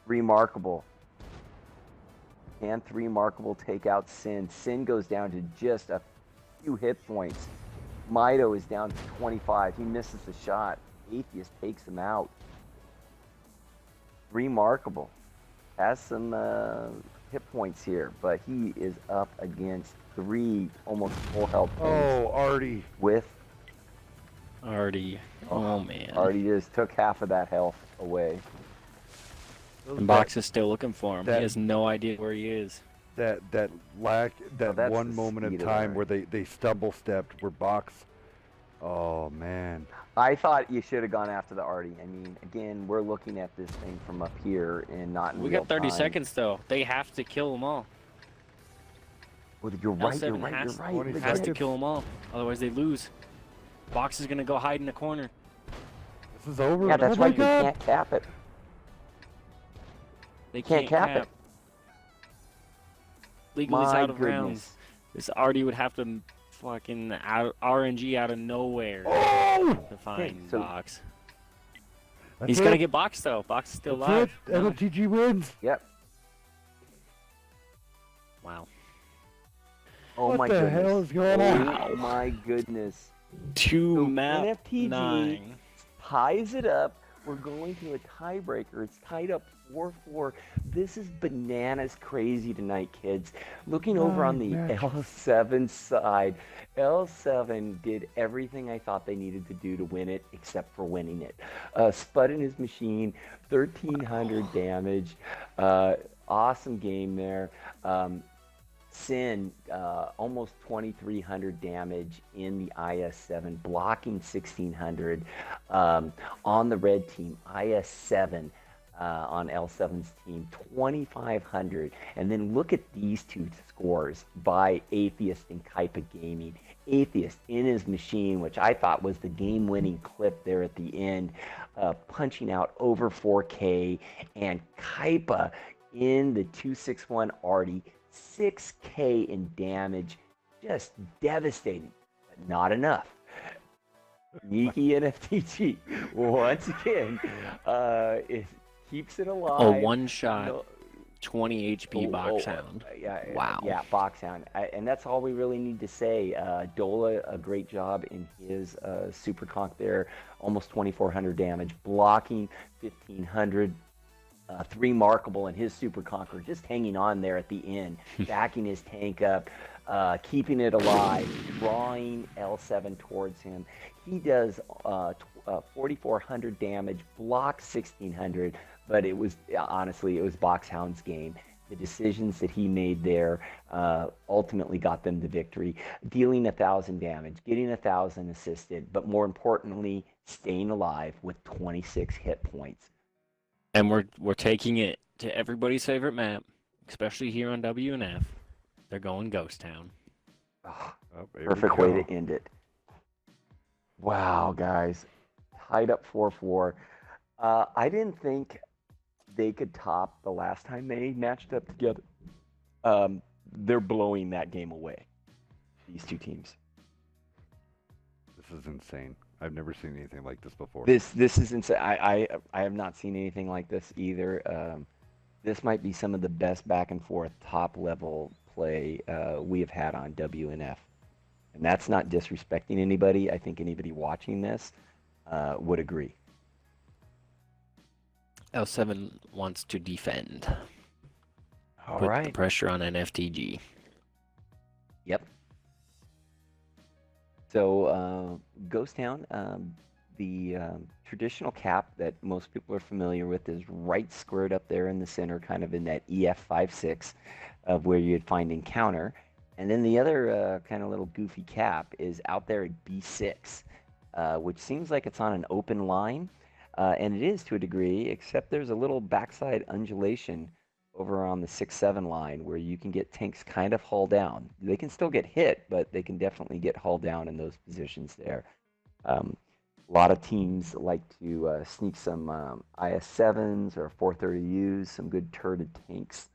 Remarkable. Can Remarkable take out Sin? Sin goes down to just a few hit points. Mito is down to 25. He misses the shot. Atheist takes him out. Remarkable. Has some hit points here, but he is up against 3 almost full health points Oh, Artie. with Artie. Oh man. Artie just took half of that health away. And Box is still looking for him. that- He has no idea where he is. That that's one the moment in speed of time that. where they stumble stepped where Box. Oh man. I thought you should have gone after the Artie. I mean, again, we're looking at this thing from up here and not in We real got 30 time. seconds though. They have to kill them all. Well, you're right. You're L7 right. You're has, right. 20 Look has at to it. kill them all. Otherwise they lose. Box is gonna go hide in the corner. This is over. Yeah, that's oh my right. You God. can't cap it. They Can't cap it. Legally it's My out of rounds. goodness. This Artie would have to fucking RNG out of nowhere Oh! to find so- Box. That's He's it. gonna get Box though. Box is still That's alive. it. No. NFTG wins. Yep. Wow. Oh What my the goodness. hell is going on? Oh my goodness. Two So map NFTG 9. ties it up. We're going to a tiebreaker. It's tied up 4-4. This is bananas crazy tonight, kids. Looking over on the Nine matches. L7 side, L7 did everything I thought they needed to do to win it, except for winning it. Spud in his machine, 1,300 damage. Awesome game there. Sin, almost 2,300 damage in the IS-7, blocking 1,600. On the red team, IS-7 on L7's team, 2,500. And then look at these two scores by Atheist and Kaipa Gaming. Atheist in his machine, which I thought was the game-winning clip there at the end, punching out over 4K, and Kaipa in the 261 Artie, 6K in damage, just devastating, but not enough. Sneaky NFTG, once again, it keeps it alive. A one shot, No- 20 HP box hound. Yeah, Wow. Yeah, box hound. And that's all we really need to say. Dola, a great job in his super conk there, almost 2,400 damage, blocking 1,500. Remarkable in his super conqueror, just hanging on there at the end, backing his tank up, keeping it alive, drawing L7 towards him. He does 4,400 damage, blocks 1,600, but it was honestly, it was Boxhound's game. The decisions that he made there ultimately got them the victory, dealing 1,000 damage, getting 1,000 assisted, but more importantly, staying alive with 26 hit points. And we're taking it to everybody's favorite map, especially here on WNF. They're going Ghost Town. Oh, Oh, here we perfect way go. to end it. Wow, guys. Tied up 4-4. I didn't think they could top the last time they matched up together. They're blowing that game away, these two teams. This is insane. I've never seen anything like this before. This is insane. I have not seen anything like this either. this might be some of the best back and forth top level play we have had on WNF. And that's not disrespecting anybody. I think anybody watching this would agree. L7 wants to defend. All Put the right. pressure on NFTG. Yep. So Ghost Town, the traditional cap that most people are familiar with is right squared up there in the center, kind of in that EF56 of where you'd find encounter. And then the other kind of little goofy cap is out there at B6, which seems like it's on an open line. And it is to a degree, except there's a little backside undulation over on the 6-7 line where you can get tanks kind of hauled down. They can still get hit, but they can definitely get hauled down in those positions there. A lot of teams like to sneak some IS-7s or 430Us, some good turreted tanks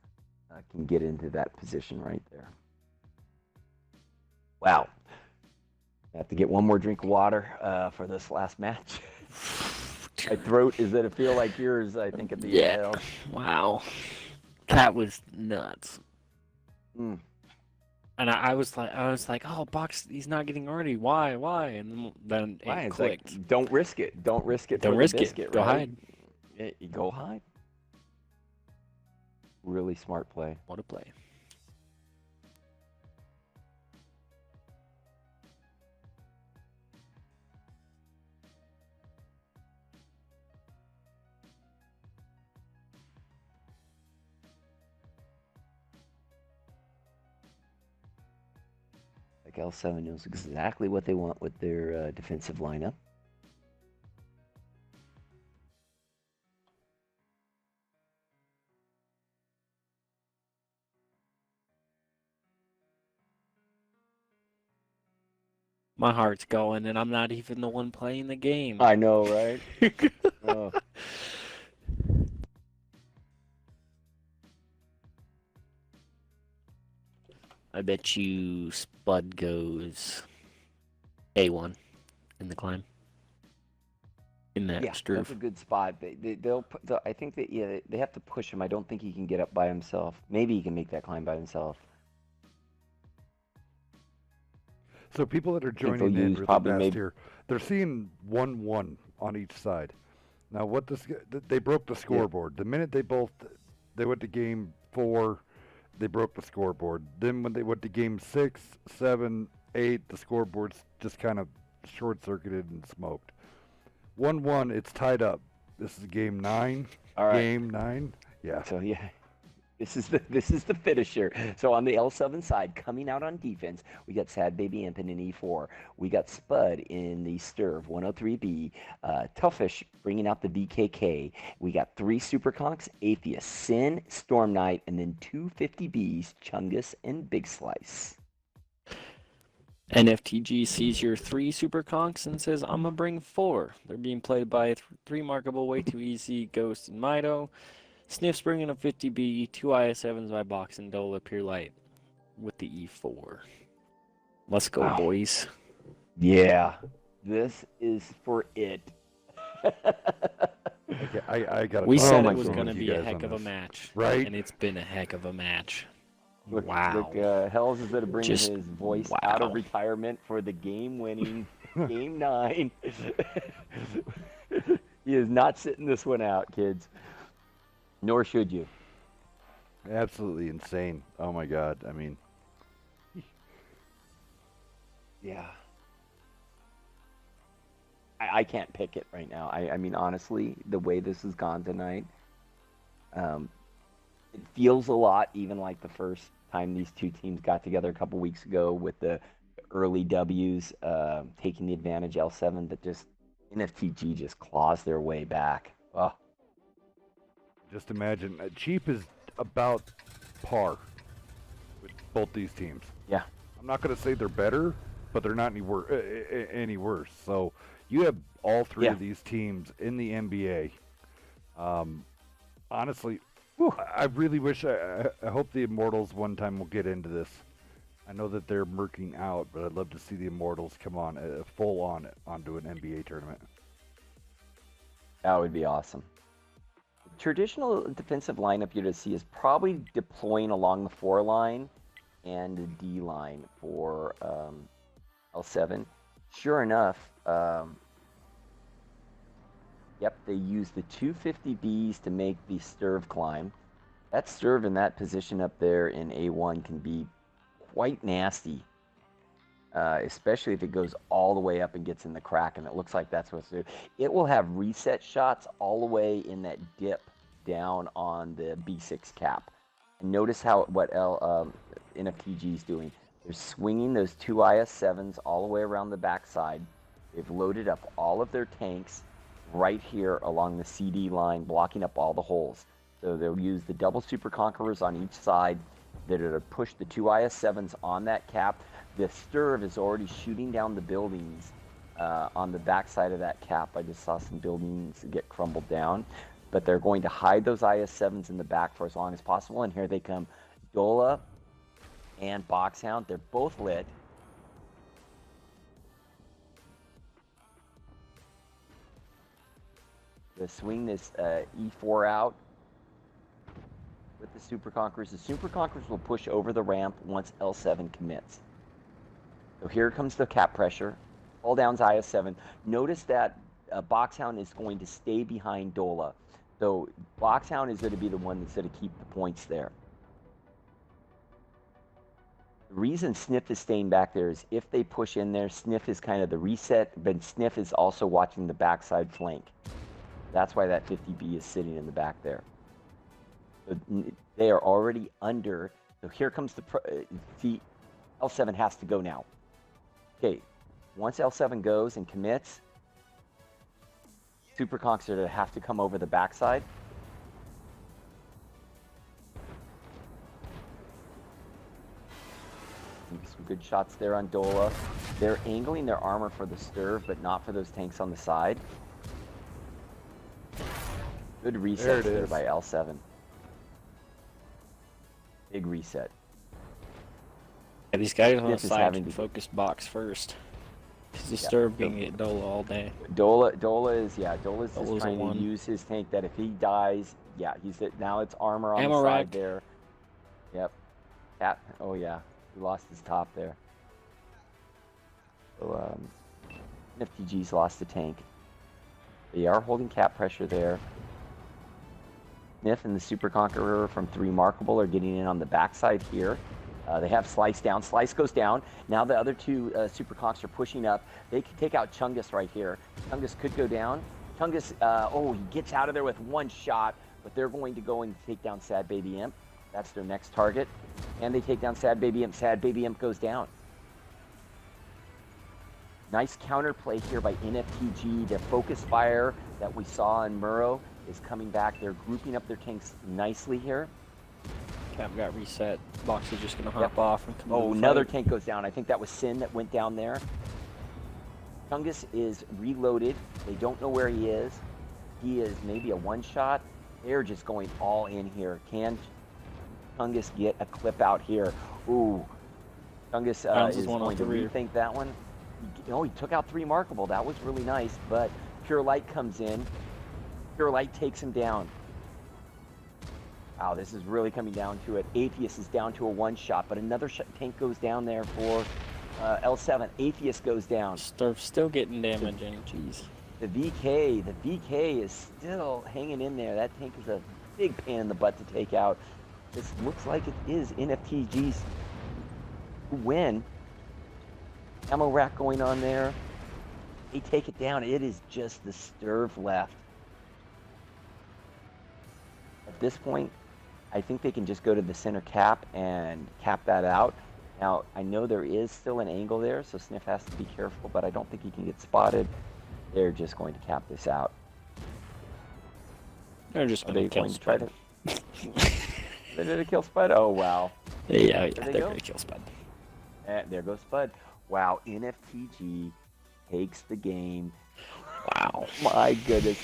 can get into that position right there. Wow. I have to get one more drink of water for this last match. My throat is going to feel like yours, I think, at the end. Wow. That was nuts. Mm. And I was like, oh, Box, he's not getting ready. Why? And then it clicked. Like, don't risk it. Don't risk it. Don't for risk the biscuit, it. Go right? hide. Go hide. Really smart play. What a play. Like L7 knows exactly what they want with their defensive lineup. My heart's going, and I'm not even the one playing the game. I know, right? Oh. I bet you Spud goes A1 in the climb. In that That's Struve. a good spot. I think that they have to push him. I don't think he can get up by himself. Maybe he can make that climb by himself. So people that are joining in really fast here, they're seeing 1-1 on each side. Now, they broke the scoreboard. The minute they went to game 4, they broke the scoreboard. Then when they went to game 6, 7, 8, the scoreboard's just kind of short-circuited and smoked. 1-1, it's tied up. This is game 9. All right. Game 9. Yeah. So this is the finisher. So on the L7 side, coming out on defense, we got Sad Baby Impin in E4. We got Spud in the Sturv 103B. Toughish bringing out the VKK. We got 3 Superconks, Atheist, Sin, Storm Knight, and then 2 50Bs, Chungus and Big Slice. NFTG sees your 3 super conks and says, I'm gonna bring 4. They're being played by 3 markable, Way Too Easy, Ghost, and Mido. Sniff's bringing a 50B, 2 IS-7s by Box and Dola, Pure Light with the E4. Let's go, boys. Yeah, this is for it. Okay, I got. We said it was going to be a heck of a match, right? And it's been a heck of a match. Look, wow. Look, Hells is going to bring his voice out of retirement for the game-winning Game 9. He is not sitting this one out, kids. Nor should you. Absolutely insane. Oh, my God. I mean. Yeah. I can't pick it right now. I mean, honestly, the way this has gone tonight, it feels a lot even like the first time these two teams got together a couple weeks ago with the early W's taking the advantage L7, but just NFTG just claws their way back. Oh. Just imagine, Cheap is about par with both these teams. Yeah. I'm not going to say they're better, but they're not any worse. So you have all 3 of these teams in the NBA. Honestly, I really wish, I hope the Immortals one time will get into this. I know that they're murking out, but I'd love to see the Immortals come on full on onto an NBA tournament. That would be awesome. traditional defensive lineup you're to see is probably deploying along the 4 line and the D line for L7. Sure enough, yep, they use the 250Bs to make the Sturv climb. That Sturv in that position up there in A1 can be quite nasty, especially if it goes all the way up and gets in the crack, and it looks like that's what's there. It will have reset shots all the way in that dip down on the B6 cap. And notice what NFTG is doing. They're swinging those 2 IS-7s all the way around the backside. They've loaded up all of their tanks right here along the CD line, blocking up all the holes. So they'll use the double Super Conquerors on each side that are to push the 2 IS-7s on that cap. The Sturv is already shooting down the buildings on the backside of that cap. I just saw some buildings get crumbled down. But they're going to hide those IS-7s in the back for as long as possible. And here they come. Dola and Boxhound, they're both lit. They swing this E4 out with the Super Conquerors. The Super Conquerors will push over the ramp once L7 commits. So here comes the cap pressure. All down's IS-7. Notice that Boxhound is going to stay behind Dola. So Boxhound is going to be the one that's going to keep the points there. The reason Sniff is staying back there is if they push in there, Sniff is kind of the reset, but Sniff is also watching the backside flank. That's why that 50B is sitting in the back there. So they are already under. So here comes see, L7 has to go now. Okay, once L7 goes and commits, Super Conks are to have to come over the backside. Some good shots there on Dola. They're angling their armor for the Sturv, but not for those tanks on the side. Good reset there by L7. Big reset. Yeah, these guys on the Sniff is side having can to focus box first. Because the Sturv being at Dola all day. Dola's just trying one. to use his tank that if he dies, yeah, now it's armor on Ammo the side rack. there. Yep. Cap. Oh yeah, he lost his top there. So NFTG's lost the tank. They are holding cap pressure there. Smith and the Super Conqueror from 3 Markable are getting in on the backside here. They have Slice down. Slice goes down. Now the other 2 Super Conks are pushing up. They can take out Chungus right here. Chungus could go down. Chungus, he gets out of there with 1 shot, but they're going to go and take down Sad Baby Imp. That's their next target. And they take down Sad Baby Imp. Sad Baby Imp goes down. Nice counterplay here by NFTG. The focus fire that we saw in Murrow is coming back. They're grouping up their tanks nicely here. Cap got reset. Box is just going to hop off and come to the another fight. tank goes down. I think that was Sin that went down there. Chungus is reloaded. They don't know where he is. He is maybe a 1-shot. They're just going all in here. Can Chungus get a clip out here? Ooh. Chungus is going to rethink that one. He took out 3 Markable. That was really nice, but Pure Light comes in. Pure Light takes him down. Wow, this is really coming down to it. Atheist is down to a 1-shot, but another tank goes down there for L7. Atheist goes down. Sturv still getting damage, and jeez. The VK is still hanging in there. That tank is a big pain in the butt to take out. This looks like it is NFTG's win. Ammo rack going on there. They take it down. It is just the Sturv left. At this point, I think they can just go to the center cap and cap that out. Now, I know there is still an angle there, so Sniff has to be careful, but I don't think he can get spotted. They're just going to cap this out. They're just going to kill Spud. They did a kill Spud? Oh, wow. Yeah, they're going to kill Spud. There goes Spud. Wow, NFTG takes the game. Wow. My goodness.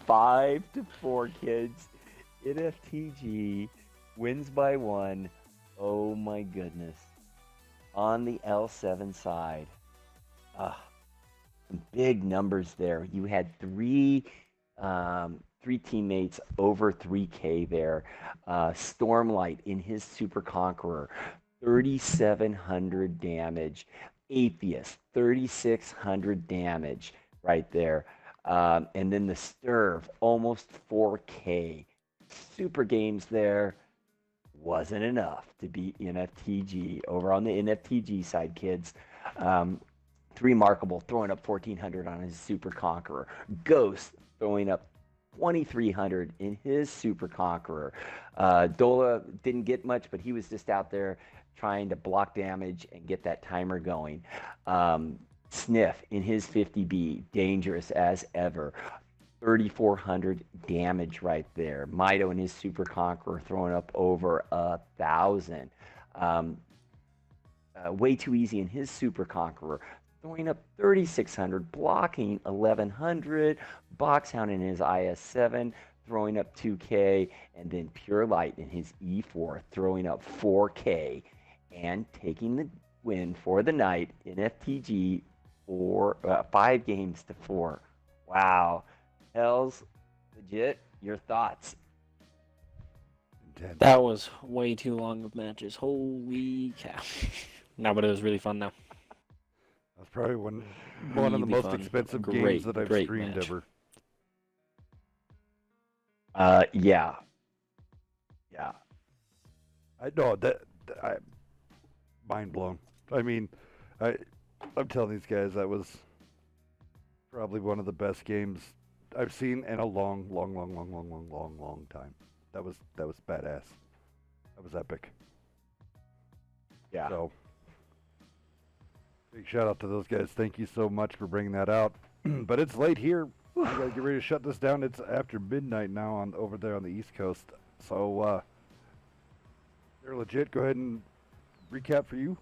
5-4, kids. NFTG wins by 1. Oh my goodness. On the L7 side. Some big numbers there. You had 3 three teammates over 3K there. Stormlight in his Super Conqueror, 3,700 damage. Atheist, 3,600 damage right there. And then the Sturv, almost 4K. Super games there. Wasn't enough to beat NFTG. Over on the NFTG side, kids, Remarkable throwing up 1,400 on his Super Conqueror. Ghost throwing up 2,300 in his Super Conqueror. Dola didn't get much, but he was just out there trying to block damage and get that timer going. Sniff in his 50B, dangerous as ever. 3,400 damage right there. Mido in his Super Conqueror throwing up over 1,000. Way too easy in his Super Conqueror, throwing up 3,600, blocking 1,100. Boxhound in his IS7, throwing up 2K, and then Pure Light in his E4, throwing up 4K, and taking the win for the night in FTG 5 games to 4. Wow. Hells, legit, your thoughts? That was way too long of matches. Holy cow. No, but it was really fun now. That's probably one of the most expensive games that I've streamed ever. Yeah. I know I mind blown. I mean, I'm telling these guys that was probably one of the best games I've seen in a long time. That was badass. That was epic. Yeah. So, big shout out to those guys. Thank you so much for bringing that out. But it's late here. I gotta get ready to shut this down. It's after midnight now over there on the East Coast. So, they're legit. Go ahead and recap for you.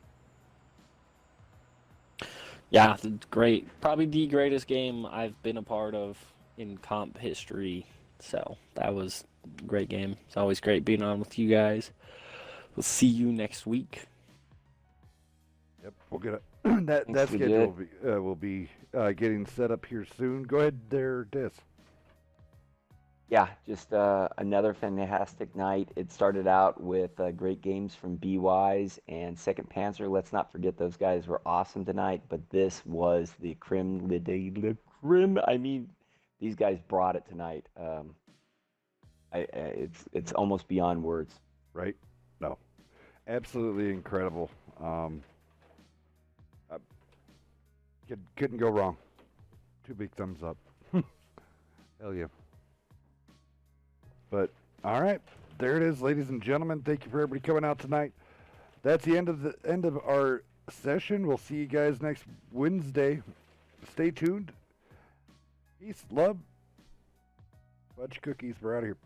Yeah, great. Probably the greatest game I've been a part of in comp history. So that was a great game. It's always great being on with you guys. We'll see you next week. Yep, we'll get it. that schedule will be getting set up here soon. Go ahead there, Dis. Yeah, just another fantastic night. It started out with great games from B-Wise and Second Panzer. Let's not forget those guys were awesome tonight, but this was the creme de la creme. I mean, these guys brought it tonight. It's almost beyond words. Right? No. Absolutely incredible. Couldn't go wrong. 2 big thumbs up. Hell yeah. But all right, there it is, ladies and gentlemen. Thank you for everybody coming out tonight. That's the end of our session. We'll see you guys next Wednesday. Stay tuned. Peace, love, bunch of cookies. We're out of here.